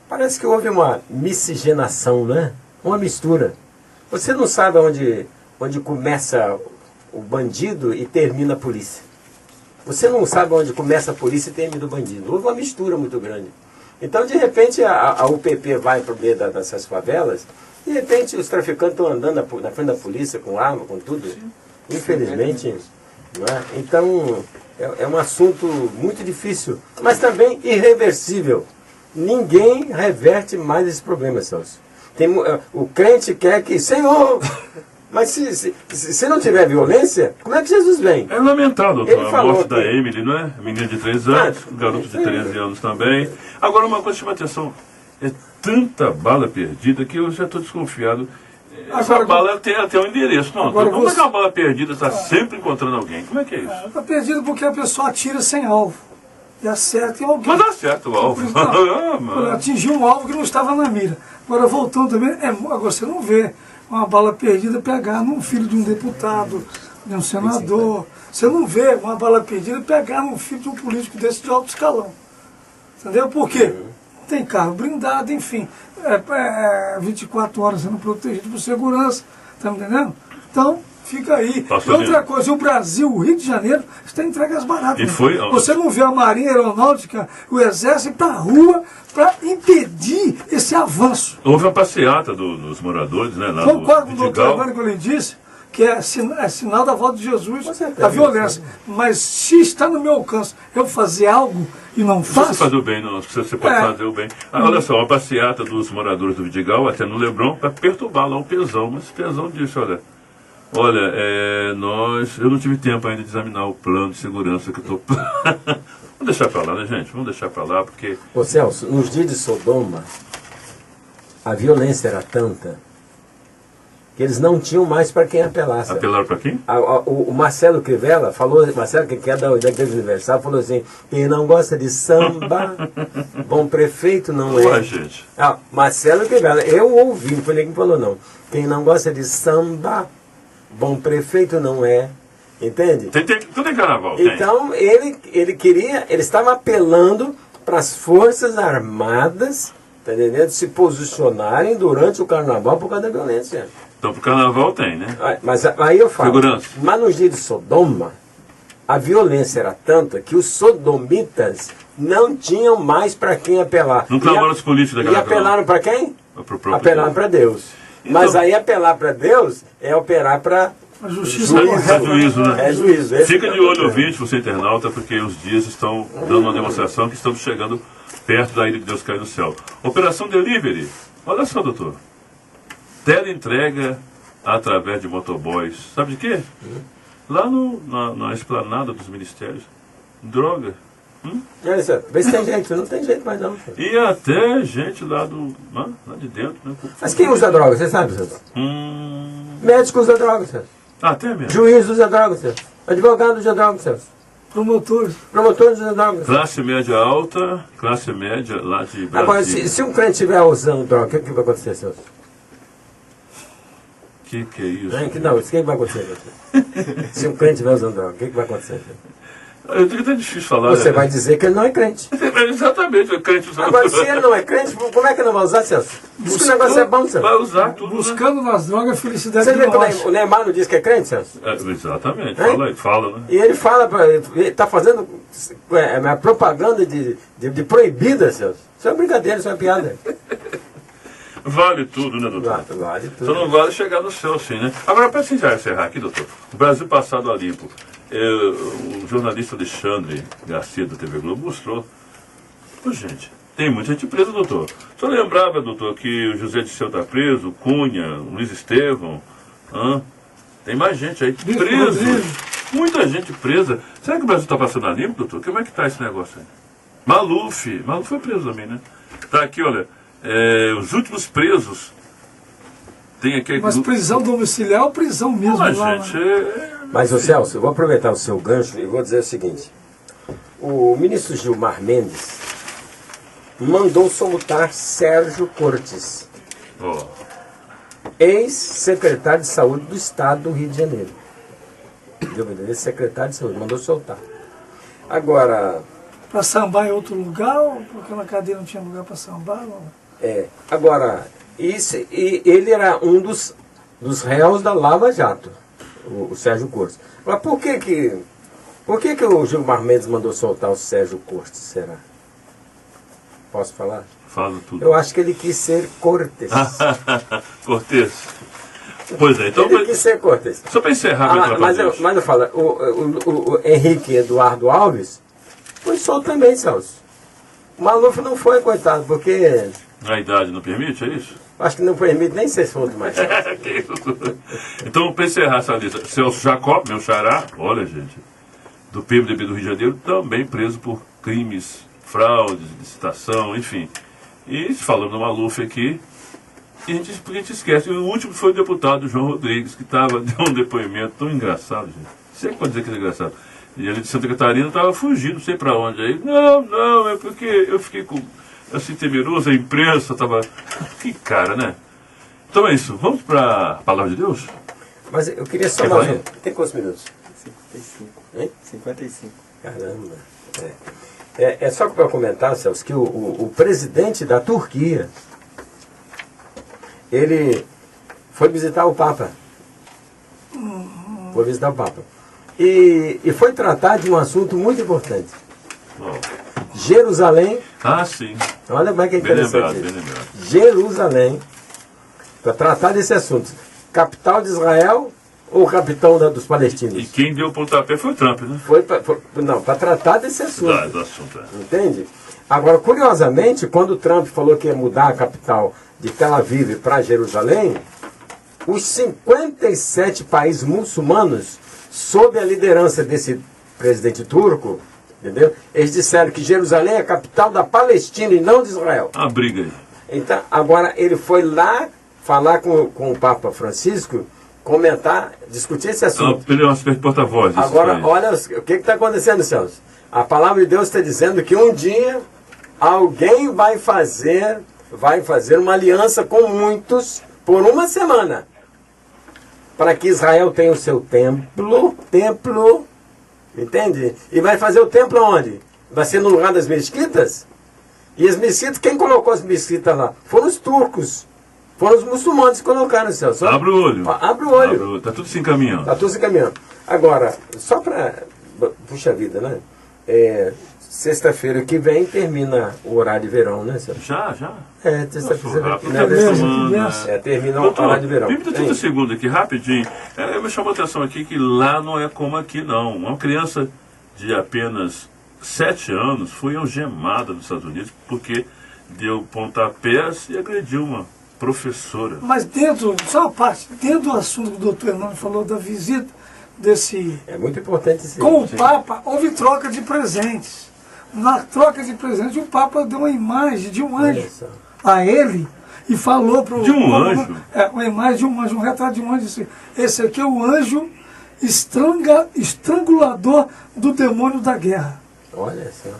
parece que houve uma miscigenação, né? Uma mistura. Você não sabe onde começa o bandido e termina a polícia. Você não sabe onde começa a polícia e termina o bandido. Houve uma mistura muito grande. Então, de repente, a UPP vai para o meio dessas favelas, de repente os traficantes estão andando na frente da polícia com arma, com tudo. Sim. Infelizmente, não é? Então, é um assunto muito difícil, mas também irreversível. Ninguém reverte mais esse problema, Celso. O crente quer que, Senhor... Mas se não tiver violência, como é que Jesus vem? É lamentável, doutor, a morte da Emily, não é? Menina de 3 anos, garoto de 13 anos também. Agora, uma coisa que chama atenção, é tanta bala perdida que eu já estou desconfiado. Essa bala tem até um endereço. Não, como é que uma bala perdida está sempre encontrando alguém? Como é que é isso? Está perdida porque a pessoa atira sem alvo. E acerta em alguém. Mas acerta o alvo. Atingiu um alvo que não estava na mira. Agora, voltando também, agora você não vê uma bala perdida pegar num filho de um deputado, de um senador. Você não vê uma bala perdida pegar num filho de um político desse de alto escalão. Entendeu? Por quê? Tem carro blindado, enfim. 24 horas sendo protegido por segurança. Tá entendendo? Então, fica aí. E outra coisa, o Brasil, o Rio de Janeiro, está entregue às baratas. Você não vê a Marinha Aeronáutica, o Exército para a rua para impedir esse avanço. Houve uma passeata dos moradores, né? Lá concordo com o doutor Evandro quando ele disse que é sinal da volta de Jesus, a violência. Mas se está no meu alcance eu fazer algo e não faço... Você fazer o bem, não. Você pode fazer o bem. Olha só, uma passeata dos moradores do Vidigal, até no Leblon, para perturbar lá o Pezão. Mas o Pezão disse, olha, eu não tive tempo ainda de examinar o plano de segurança que eu estou... Vamos deixar para lá, né, gente? Vamos deixar para lá, porque... Ô Celso, nos dias de Sodoma, a violência era tanta que eles não tinham mais para quem apelasse. Apelaram para quem? O Marcelo Crivella falou, Marcelo, que é da Igreja Universal, falou assim, quem não gosta de samba, bom prefeito não é. Ué, gente. Marcelo Crivella, eu ouvi, não foi ninguém que falou não. Quem não gosta de samba, bom prefeito não é. Entende? Tudo é carnaval. Então, ele estava apelando para as Forças Armadas, tá entendendo? Se posicionarem durante o carnaval por causa da violência. Então, pro carnaval tem, né? Mas aí eu falo, segurança. Mas nos dias de Sodoma, a violência era tanta que os sodomitas não tinham mais para quem apelar. Não clamaram os políticos daquela. E apelaram para quem? Apelaram para Deus. Então, mas aí apelar para Deus é operar para... A justiça juízo, né? É juízo. Fica de olho, ouvinte, você internauta, porque os dias estão dando uma demonstração que estamos chegando perto da ilha de Deus cair do céu. Operação Delivery. Olha só, doutor. Teleentrega através de motoboys. Sabe de quê? Lá na esplanada dos ministérios. Droga. Vê se tem jeito. Não tem jeito mais não. E até gente lá de dentro. Né? Mas quem usa droga? Você sabe, Celso? Médico usa droga, Celso. Até mesmo. Juiz usa droga, Celso. Advogado usa droga, Celso. Promotores usam droga. Classe média alta, classe média lá de Brasília. Agora, se um crente estiver usando droga, o que vai acontecer, Celso? Que é isso? Não, o que vai acontecer? Se um crente estiver usando droga, o que vai acontecer? Eu digo que é difícil falar. Você vai dizer que ele não é crente. Exatamente, o crente usando. Agora, se ele não é crente, como é que não vai usar, Celso? Diz que o negócio é bom, Celso. Vai usar tudo. Buscando nas drogas a felicidade. Você vê que o Neymar não diz que é crente, Celso? Exatamente, fala, né? E ele fala, ele está fazendo propaganda de proibida, Celso. Isso é uma brincadeira, isso é uma piada. Vale tudo, né, doutor? Vale tudo. Só não vale chegar no céu, assim, né? Agora, para encerrar aqui, doutor, o Brasil passado a limpo. O jornalista Alexandre Garcia da TV Globo mostrou. Gente, tem muita gente presa, doutor. O senhor lembrava, doutor, que o José Disseu está preso, o Cunha, o Luiz Estevão. Tem mais gente aí preso. Muita gente presa. Será que o Brasil está passando a limpo, doutor? Como é que está esse negócio aí? Maluf foi preso também, né? Tá aqui, olha. Os últimos presos. Tem aqui. Mas prisão domiciliar ou prisão mesmo? Gente, Mas, Celso, eu vou aproveitar o seu gancho e vou dizer o seguinte. O ministro Gilmar Mendes mandou soltar Sérgio Cortes. ex-secretário de saúde do estado do Rio de Janeiro. Ex-secretário de saúde, mandou soltar. Agora... Para sambar em outro lugar, ou porque na cadeia não tinha lugar para sambar? Não? Agora, ele era um dos réus da Lava Jato, o Sérgio Cortes. Mas por que o Gilmar Mendes mandou soltar o Sérgio Cortes, será? Posso falar? Fala tudo. Eu acho que ele quis ser cortês. Cortês. Pois é, então... Ele quis ser cortês. Só para encerrar, mas eu falo, o Henrique Eduardo Alves foi solto também, Celso. O Maluf não foi, coitado, porque... A idade não permite, é isso? Acho que não permite nem ser solto mais. Então, para encerrar essa lista, Celso Jacob, meu xará, olha, gente, do PMDB do Rio de Janeiro, também preso por crimes, fraudes, licitação, enfim. E falando do Maluf aqui, a gente esquece. O último foi o deputado João Rodrigues, que deu um depoimento tão engraçado, gente. Você pode dizer que é engraçado. E ele de Santa Catarina estava fugindo, não sei para onde. Aí, não, é porque eu fiquei assim temeroso, a imprensa estava... Que cara, né? Então é isso. Vamos para a Palavra de Deus? Mas eu queria só mais um. Tem quantos minutos? 55. Hein? 55. Caramba. É só para comentar, Celso, que o presidente da Turquia, ele foi visitar o Papa. Foi visitar o Papa. E foi tratar de um assunto muito importante. Jerusalém. Ah, sim. Olha como é que é interessante. Bem lembrado. Jerusalém, para tratar desse assunto. Capital de Israel ou capitão dos palestinos? E quem deu o pontapé foi o Trump, né? Para tratar desse assunto. Do assunto, Entende? Agora, curiosamente, quando o Trump falou que ia mudar a capital de Tel Aviv para Jerusalém, os 57 países muçulmanos, sob a liderança desse presidente turco, entendeu? Eles disseram que Jerusalém é a capital da Palestina e não de Israel. A briga aí. Então, agora ele foi lá falar com o Papa Francisco, comentar, discutir esse assunto. Ele é uma espécie de porta-voz. Agora, olha o que está acontecendo, Celso. A palavra de Deus está dizendo que um dia alguém vai fazer uma aliança com muitos por uma semana, para que Israel tenha o seu templo, entende? E vai fazer o templo aonde? Vai ser no lugar das mesquitas? E as mesquitas, quem colocou as mesquitas lá? Foram os turcos. Foram os muçulmanos que colocaram, Celso. Abre o olho. Abre o olho. Está tudo se encaminhando. Está tudo se encaminhando. Agora, só para... Puxa vida, né? Sexta-feira que vem termina o horário de verão, né, Celso? Já? Sexta-feira. Termina o horário de verão. Me 30 segundos aqui, rapidinho. Me chamou a atenção aqui que lá não é como aqui, não. Uma criança de apenas 7 anos foi algemada nos Estados Unidos porque deu pontapés e agrediu uma professora. Mas só uma parte, dentro do assunto que o doutor Hernando falou da visita desse... É muito importante isso. Com o Papa, houve troca de presentes. Na troca de presentes, o Papa deu uma imagem de um anjo a ele e falou para o... De um anjo? Uma imagem de um anjo, um retrato de um anjo. Disse, esse aqui é o anjo estrangulador do demônio da guerra. Olha só.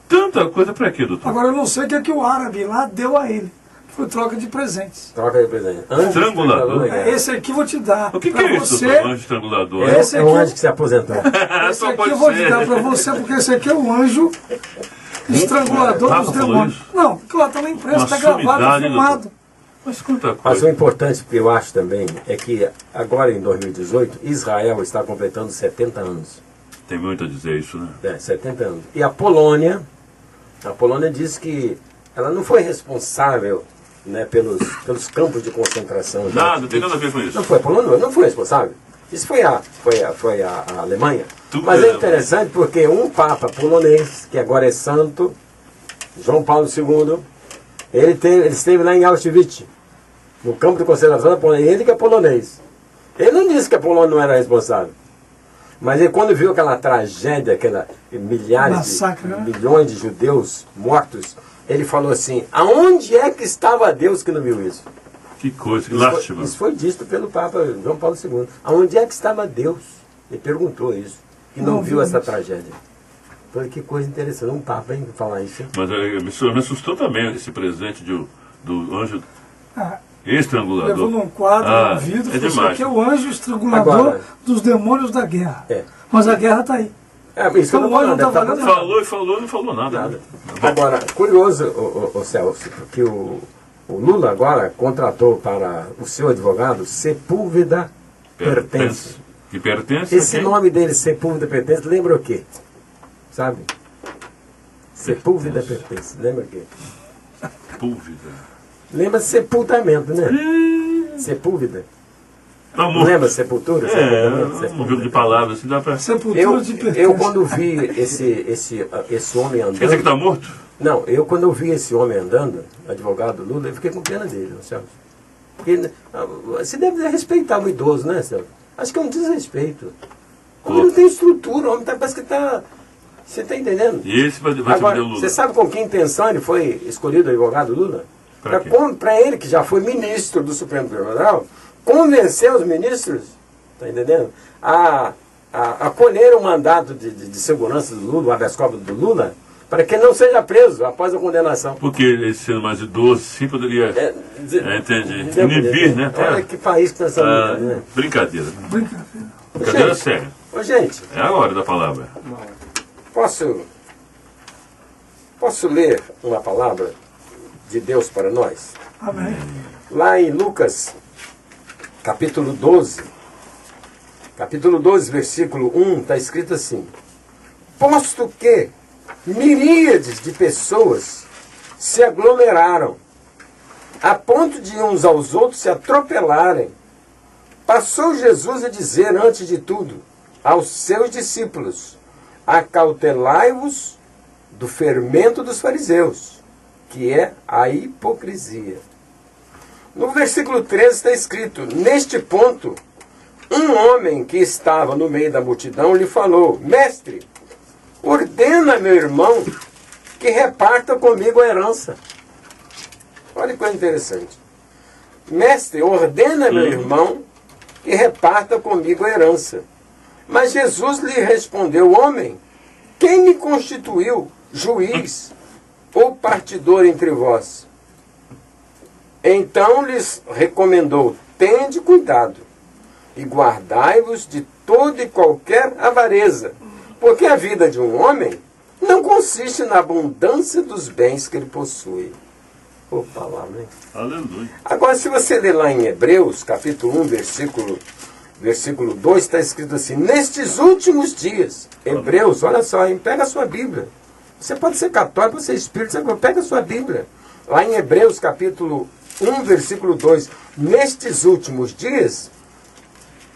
Tanta coisa para quê, doutor? Agora eu não sei o que é que o árabe lá deu a ele. Foi troca de presentes. Troca de presentes. Estrangulador? Esse aqui eu vou te dar. O que é isso, doutor? Anjo estrangulador? É um anjo que se aposentou. Esse aqui eu vou te dar para você, porque esse aqui é o anjo estrangulador dos demônios. Não, porque lá está na imprensa, está gravado, filmado. Mas quanta coisa. Mas o importante que eu acho também é que agora em 2018, Israel está completando 70 anos. Tem muito a dizer isso, né? 70 anos. E a Polônia diz que ela não foi responsável, né, pelos campos de concentração. Nada, não tem nada a ver com isso. Não foi, a Polônia não foi responsável. Isso foi a Alemanha. Mas é interessante porque um Papa polonês, que agora é santo, João Paulo II, ele esteve lá em Auschwitz, no campo de concentração da Polônia. Ele que é polonês. Ele não disse que a Polônia não era responsável. Mas ele, quando viu aquela tragédia, milhões de judeus mortos, ele falou assim, aonde é que estava Deus que não viu isso? Que coisa, que lástima. Isso foi dito pelo Papa João Paulo II. Aonde é que estava Deus? Ele perguntou isso. E não viu essa tragédia. Falei, que coisa interessante. Um Papa, hein, falar isso. Mas me assustou também esse presente do anjo Estrangulador. Levou num quadro, num vidro, é falou assim, demais. aqui é o anjo estrangulador Agora, dos demônios da guerra. É. Mas a guerra está aí. Isso que eu Então, tô o anjo falando, não tá tá valendo Falou e falou, não falou nada. nada. Agora, curioso, o Celso, que o Lula agora contratou para o seu advogado Sepúlveda Pertence. Que pertence a Esse quem? nome dele, Sepúlveda Pertence, lembra o quê? Sabe? Sepúlveda Pertence, lembra o quê? Púlvida. Lembra sepultamento, né? Sepúlveda. Tá Não morto. lembra sepultura? Sepultamento, Um jogo de palavras, assim dá pra... Sepultura Eu, de pertence. eu quando vi esse homem andando... Quer dizer que tá morto? Não, eu quando eu vi esse homem andando, advogado Lula, eu fiquei com pena dele, Celso. Porque você deve respeitar o idoso, né, Celso? Acho que é um desrespeito. O homem não tem estrutura, o homem parece que está... Você está entendendo? E esse vai Agora, defender o Lula. você sabe com que intenção ele foi escolhido, o advogado Lula? Pra quê? Para ele, que já foi ministro do Supremo Tribunal Federal, convencer os ministros, está entendendo? A colher o mandato de segurança do Lula, o habeas corpus do Lula, para que ele não seja preso após a condenação. Porque ele sendo mais idoso, sim poderia... entendi. Inibir, né? Olha que país que nós estamos vivendo, né? Brincadeira. Brincadeira. Brincadeira Gente, séria. Ô, gente, É a hora da palavra. posso ler uma palavra de Deus para nós? Amém. Lá em Lucas, capítulo 12, versículo 1, está escrito assim: posto que miríades de pessoas se aglomeraram, a ponto de uns aos outros se atropelarem, passou Jesus a dizer, antes de tudo, aos seus discípulos: acautelai-vos do fermento dos fariseus, que é a hipocrisia. No versículo 13 está escrito: neste ponto, um homem que estava no meio da multidão lhe falou: mestre, ordena meu irmão que reparta comigo a herança. Olha que coisa interessante. Mestre, ordena meu irmão que reparta comigo a herança. Mas Jesus lhe respondeu: homem, quem me constituiu juiz ou partidor entre vós? Então lhes recomendou: tende cuidado e guardai-vos de toda e qualquer avareza, porque a vida de um homem não consiste na abundância dos bens que ele possui. Pô, palavra, hein? Aleluia. Agora, se você ler lá em Hebreus, capítulo 1, versículo 2, está escrito assim: nestes últimos dias, Hebreus, olha só, hein? Pega a sua Bíblia. Você pode ser católico, pode ser espírita, pega a sua Bíblia. Lá em Hebreus, capítulo 1, versículo 2, nestes últimos dias,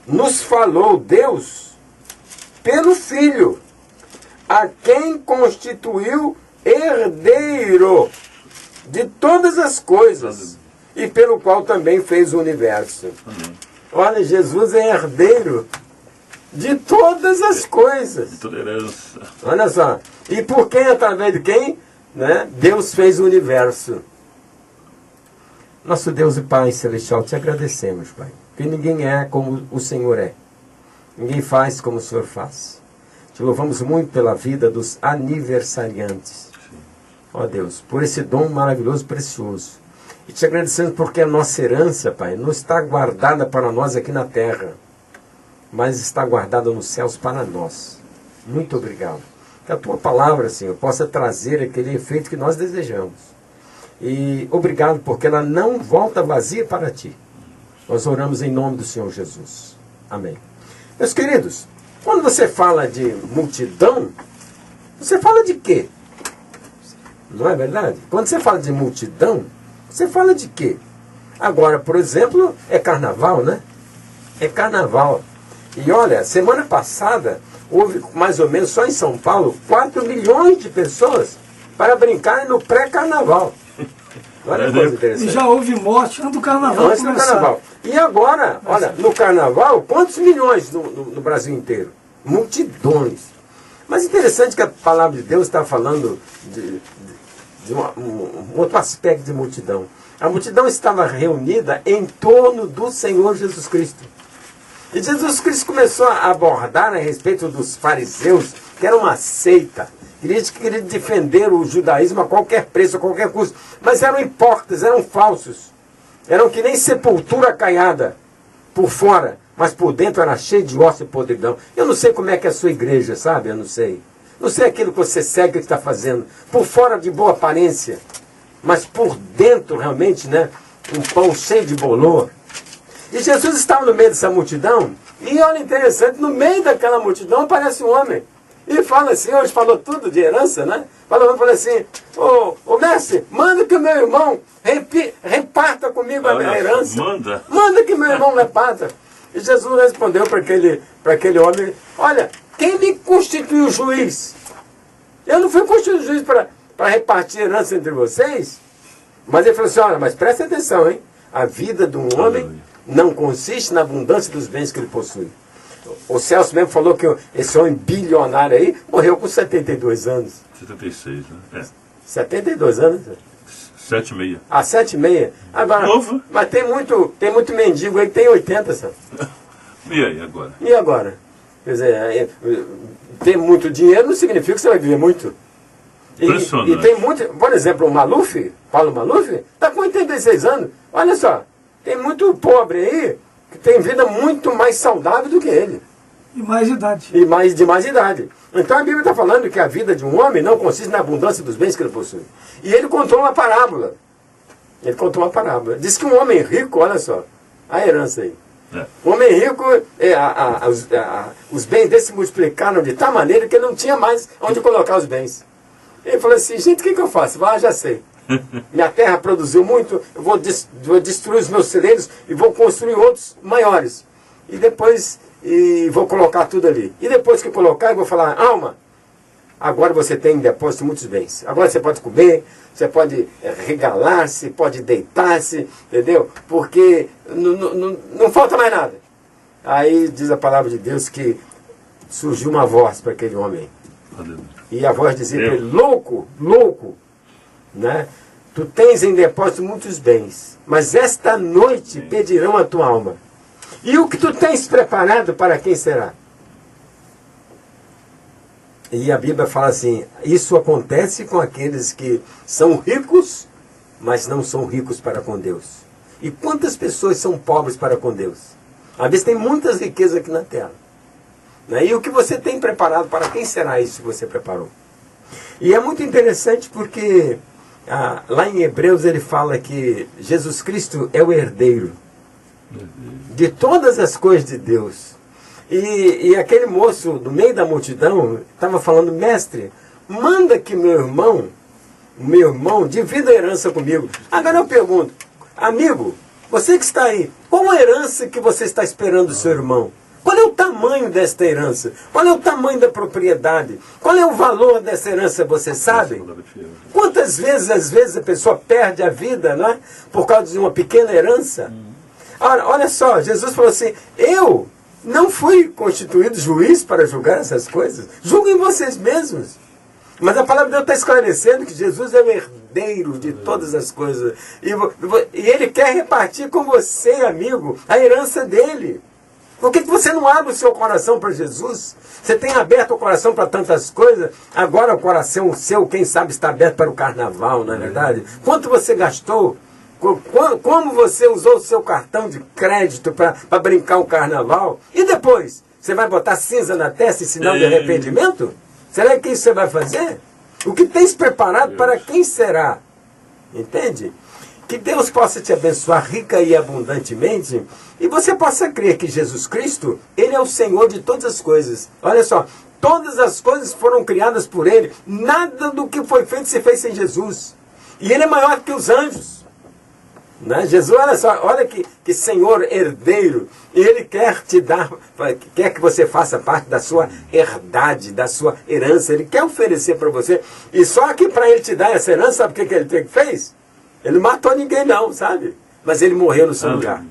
nos falou Deus pelo Filho, a quem constituiu herdeiro de todas as coisas, e pelo qual também fez o universo. Olha, Jesus é herdeiro de todas as coisas. Tolerância. Olha só. E por quem, através de quem? Né? Deus fez o universo. Nosso Deus e Pai Celestial, te agradecemos, Pai. Porque ninguém é como o Senhor é. Ninguém faz como o Senhor faz. Te louvamos muito pela vida dos aniversariantes. Ó Deus, por esse dom maravilhoso, precioso. E te agradecemos porque a nossa herança, Pai, não está guardada para nós aqui na terra, mas está guardada nos céus para nós. Muito obrigado. Que a Tua palavra, Senhor, possa trazer aquele efeito que nós desejamos. E obrigado porque ela não volta vazia para Ti. Nós oramos em nome do Senhor Jesus. Amém. Meus queridos, quando você fala de multidão, você fala de quê? Não é verdade? Quando você fala de multidão, você fala de quê? Agora, por exemplo, é carnaval, né? É carnaval. E olha, semana passada, houve mais ou menos, só em São Paulo, 4 milhões de pessoas para brincar no pré-carnaval. Olha que coisa interessante. E já houve morte antes do carnaval Antes do carnaval. E agora, olha, no carnaval, quantos milhões no Brasil inteiro? Multidões. Mas interessante que a palavra de Deus está falando de um outro aspecto de multidão. A multidão estava reunida em torno do Senhor Jesus Cristo. E Jesus Cristo começou a abordar a respeito dos fariseus, que era uma seita. Queria defender o judaísmo a qualquer preço, a qualquer custo. Mas eram hipócritas, eram falsos. eram que nem sepultura caiada por fora, mas por dentro era cheio de osso e podridão. Eu não sei como é que é a sua igreja, sabe? Eu não sei. Não sei aquilo que você segue, que está fazendo. Por fora de boa aparência, mas por dentro realmente, né? Um pão cheio de bolor. E Jesus estava no meio dessa multidão, e olha interessante, no meio daquela multidão aparece um homem. E fala assim, hoje falou tudo de herança, né? Falou assim, ô mestre, manda que o meu irmão reparta comigo a minha herança. Manda que meu irmão reparta. E Jesus respondeu para aquele homem, olha, quem me constituiu juiz? Eu não fui constituído juiz para repartir herança entre vocês. Mas ele falou assim, olha, mas presta atenção, hein? A vida de um homem não consiste na abundância dos bens que ele possui. O Celso mesmo falou que esse homem bilionário aí morreu com 72 anos. 76, né? 72 anos? 7,6. Ah, 7,6. Agora, novo. Mas tem muito mendigo aí que tem 80, sabe? E aí, agora? E agora? Quer dizer, ter muito dinheiro não significa que você vai viver muito. E tem muito, por exemplo, o Maluf, Paulo Maluf, está com 86 anos. Olha só, tem muito pobre aí que tem vida muito mais saudável do que ele. E mais idade. De mais idade. Então a Bíblia está falando que a vida de um homem não consiste na abundância dos bens que ele possui. E ele contou uma parábola. Diz que um homem rico, olha só, a herança aí. O homem rico, os bens dele se multiplicaram de tal maneira que ele não tinha mais onde colocar os bens. Ele falou assim, gente, o que eu faço? Já sei. Minha terra produziu muito, eu vou destruir os meus celeiros e vou construir outros maiores. E depois vou colocar tudo ali. E depois que colocar, eu vou falar, alma, agora você tem em depósito muitos bens. Agora você pode comer, você pode regalar-se, pode deitar-se, entendeu? Porque não falta mais nada. Aí diz a palavra de Deus que surgiu uma voz para aquele homem. E a voz dizia para ele, louco, né? Tu tens em depósito muitos bens, mas esta noite pedirão a tua alma. E o que tu tens preparado, para quem será? E a Bíblia fala assim, isso acontece com aqueles que são ricos, mas não são ricos para com Deus. E quantas pessoas são pobres para com Deus? Às vezes tem muitas riquezas aqui na terra. Né? E o que você tem preparado, para quem será isso que você preparou? E é muito interessante porque lá em Hebreus ele fala que Jesus Cristo é o herdeiro de todas as coisas de Deus. E aquele moço do meio da multidão estava falando, mestre, manda que meu irmão divida a herança comigo. Agora eu pergunto, amigo, você que está aí, qual a herança que você está esperando do seu irmão? Qual é o tamanho desta herança? Qual é o tamanho da propriedade? Qual é o valor dessa herança, você sabe? Quantas vezes, às vezes, a pessoa perde a vida, não é? Por causa de uma pequena herança? Olha só, Jesus falou assim, eu não fui constituído juiz para julgar essas coisas. Julguem vocês mesmos. Mas a palavra de Deus está esclarecendo que Jesus é o herdeiro de todas as coisas. E ele quer repartir com você, amigo, a herança dele. Por que você não abre o seu coração para Jesus? Você tem aberto o coração para tantas coisas, agora o coração seu, quem sabe, está aberto para o carnaval, não é verdade? Quanto você gastou? Como você usou o seu cartão de crédito para brincar o carnaval? E depois? Você vai botar cinza na testa em sinal de arrependimento? Será que isso você vai fazer? O que tens preparado para quem será? Entende? Que Deus possa te abençoar rica e abundantemente e você possa crer que Jesus Cristo, Ele é o Senhor de todas as coisas. Olha só, todas as coisas foram criadas por Ele. Nada do que foi feito se fez sem Jesus. E Ele é maior que os anjos. Né? Jesus, olha só, olha que Senhor herdeiro. E Ele quer te dar, quer que você faça parte da sua herdade, da sua herança. Ele quer oferecer para você. E só que para Ele te dar essa herança, sabe o que Ele fez? Ele não matou ninguém não, sabe? Mas Ele morreu no seu lugar.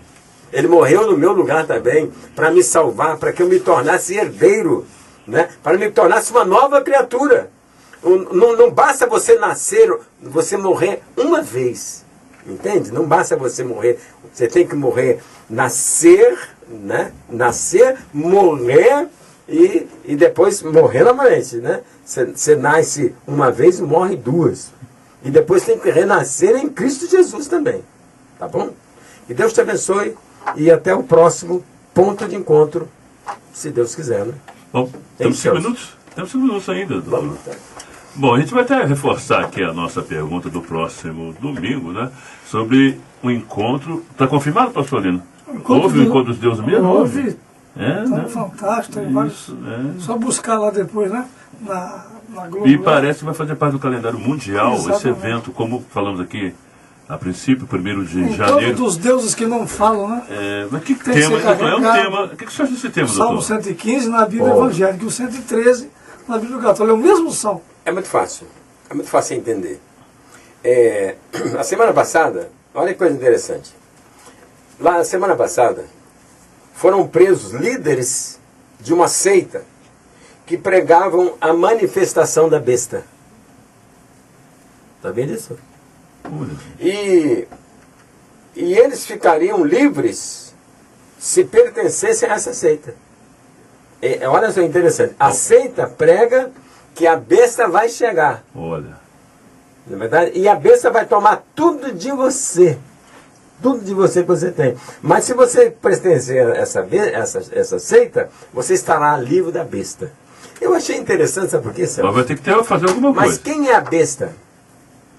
Ele morreu no meu lugar também, para me salvar, para que eu me tornasse herdeiro, né? Para me tornasse uma nova criatura. Não basta você nascer, você morrer uma vez. Entende? Não basta você morrer. Você tem que morrer, nascer, né? Nascer, morrer e depois morrer novamente, né? Você nasce uma vez e morre duas. E depois tem que renascer em Cristo Jesus também. Tá bom? Que Deus te abençoe e até o próximo ponto de encontro, se Deus quiser, né? Bom, temos 5 minutos? Temos 5 minutos ainda. Vamos, tá. Bom, a gente vai até reforçar aqui a nossa pergunta do próximo domingo, né? Sobre o encontro. Está confirmado, pastor Lino? Houve o encontro dos deuses mesmo? Houve. É, né? Fantástico, tem vários. Só buscar lá depois, né? Na Globo. E parece que vai fazer parte do calendário mundial. Exatamente. Esse evento, como falamos aqui a princípio, 1º de Em janeiro. todos os deuses que não falam, né? Mas que Tem que tema? ser Doutor, é um carregado. tema. O que você acha desse tema, Salmo doutor? 115 na Bíblia evangélica e o 113 na Bíblia católica. É o mesmo salmo. É muito fácil. É muito fácil entender. A semana passada, olha que coisa interessante. Lá na semana passada, foram presos líderes de uma seita que pregavam a manifestação da besta. Está vendo isso? E eles ficariam livres se pertencessem a essa seita. Olha só, interessante. A seita prega que a besta vai chegar. Olha. Não é verdade? E a besta vai tomar tudo de você. Tudo de você que você tem. Mas se você pertencer a essa seita, você estará livre da besta. Eu achei interessante, sabe por quê, Celso? Mas vai ter que fazer alguma coisa. Mas quem é a besta?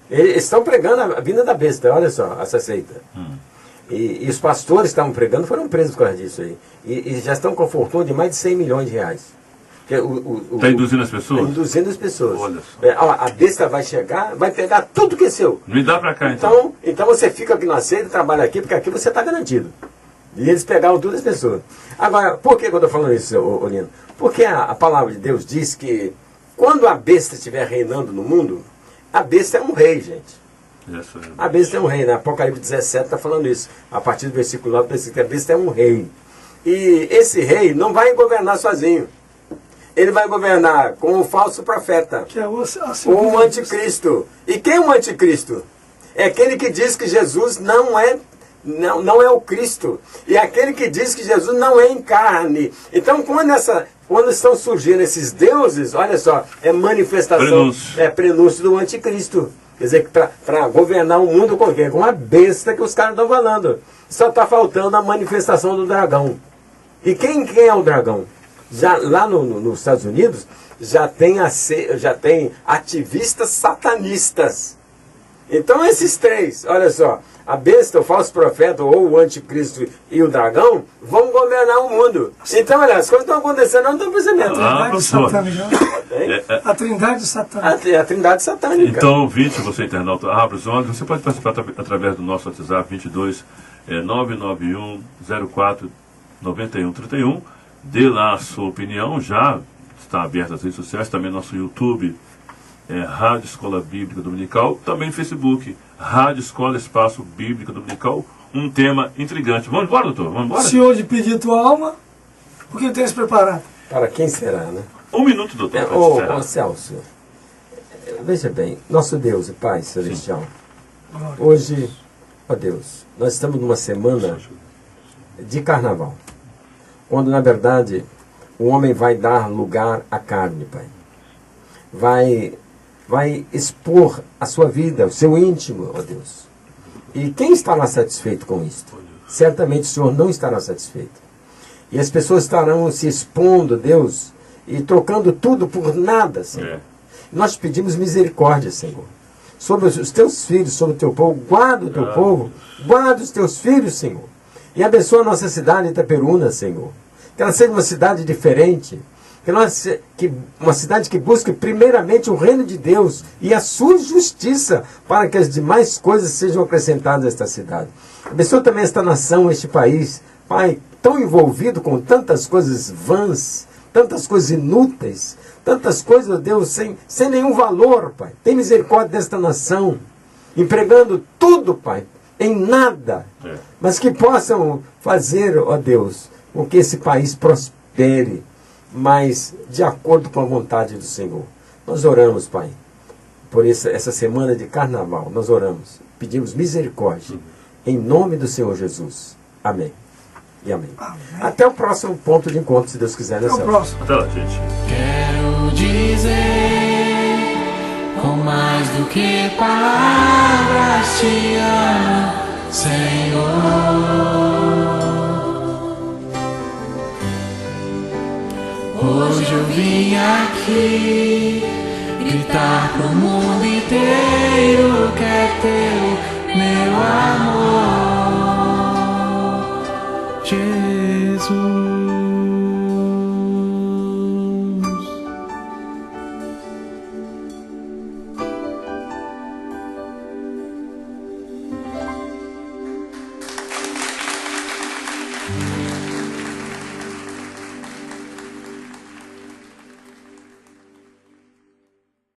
Eles estão pregando a vinda da besta, olha só, essa seita. E os pastores que estavam pregando foram presos por causa disso aí. E já estão com fortuna de mais de 100 milhões de reais. Está induzindo as pessoas? Está induzindo as pessoas. Olha só. A besta vai chegar, vai pegar tudo que é seu. Me dá para cá, então. Então você fica aqui na seita, trabalha aqui, porque aqui você está garantido. E eles pegaram todas as pessoas. Agora, por que eu estou falando isso, Olino? Porque a palavra de Deus diz que quando a besta estiver reinando no mundo, a besta é um rei, gente. A besta é um rei, né? Apocalipse 17 está falando isso. A partir do versículo 9, diz que a besta é um rei. E esse rei não vai governar sozinho. Ele vai governar com o falso profeta, Que é com o anticristo. E quem é o anticristo? É aquele que diz que Jesus não é o Cristo. E aquele que diz que Jesus não é em carne. Então, quando estão surgindo esses deuses, olha só, é manifestação, é prenúncio do anticristo. Quer dizer, para governar o mundo com quem? Com a besta que os caras estão falando. Só está faltando a manifestação do dragão. E quem é o dragão? Já, lá nos Estados Unidos, já tem ativistas satanistas. Então esses três, olha só, a besta, o falso profeta, ou o anticristo e o dragão, vão governar o mundo. Então, olha, as coisas estão acontecendo, não estão percebendo. A trindade satânica. A trindade satânica. Então, ouvinte, você internauta, abre os olhos, você pode participar através do nosso WhatsApp 22 991 04 9131. Dê lá a sua opinião, já está aberta as redes sociais, também nosso YouTube, Rádio Escola Bíblica Dominical, também Facebook, Rádio Escola Espaço Bíblica Dominical, um tema intrigante. Vamos embora, doutor? Vamos embora? Senhor de pedir tua alma, o que tens preparado? Para quem será, né? 1 minuto, doutor. Ô Celso, veja bem, nosso Deus e Pai Celestial, hoje, ó Deus, nós estamos numa semana de carnaval, quando na verdade o homem vai dar lugar à carne, Pai. Vai expor a sua vida, o seu íntimo, ó Deus. E quem estará satisfeito com isto? Certamente o Senhor não estará satisfeito. E as pessoas estarão se expondo, Deus, e trocando tudo por nada, Senhor. Nós pedimos misericórdia, Senhor, sobre os teus filhos, sobre o teu povo. Guarda o teu povo, guarda os teus filhos, Senhor. E abençoa a nossa cidade de Itaperuna, Senhor. Que ela seja uma cidade diferente. Que uma cidade que busque primeiramente o reino de Deus e a sua justiça, para que as demais coisas sejam acrescentadas a esta cidade. Abençoa também esta nação, este país, Pai, tão envolvido com tantas coisas vãs, tantas coisas inúteis, tantas coisas, Deus, sem nenhum valor, Pai. Tem misericórdia desta nação, empregando tudo, Pai, em nada, mas que possam fazer, ó Deus, com que esse país prospere, mas de acordo com a vontade do Senhor. Nós oramos, Pai, por essa semana de carnaval. Nós oramos, pedimos misericórdia, em nome do Senhor Jesus. Amém. E amém. Até o próximo ponto de encontro, se Deus quiser. Até o próximo. Até lá, gente. Quero dizer, com mais do que palavras te amo, Senhor. Hoje eu vim aqui gritar pro mundo inteiro que é teu, meu amor, Jesus.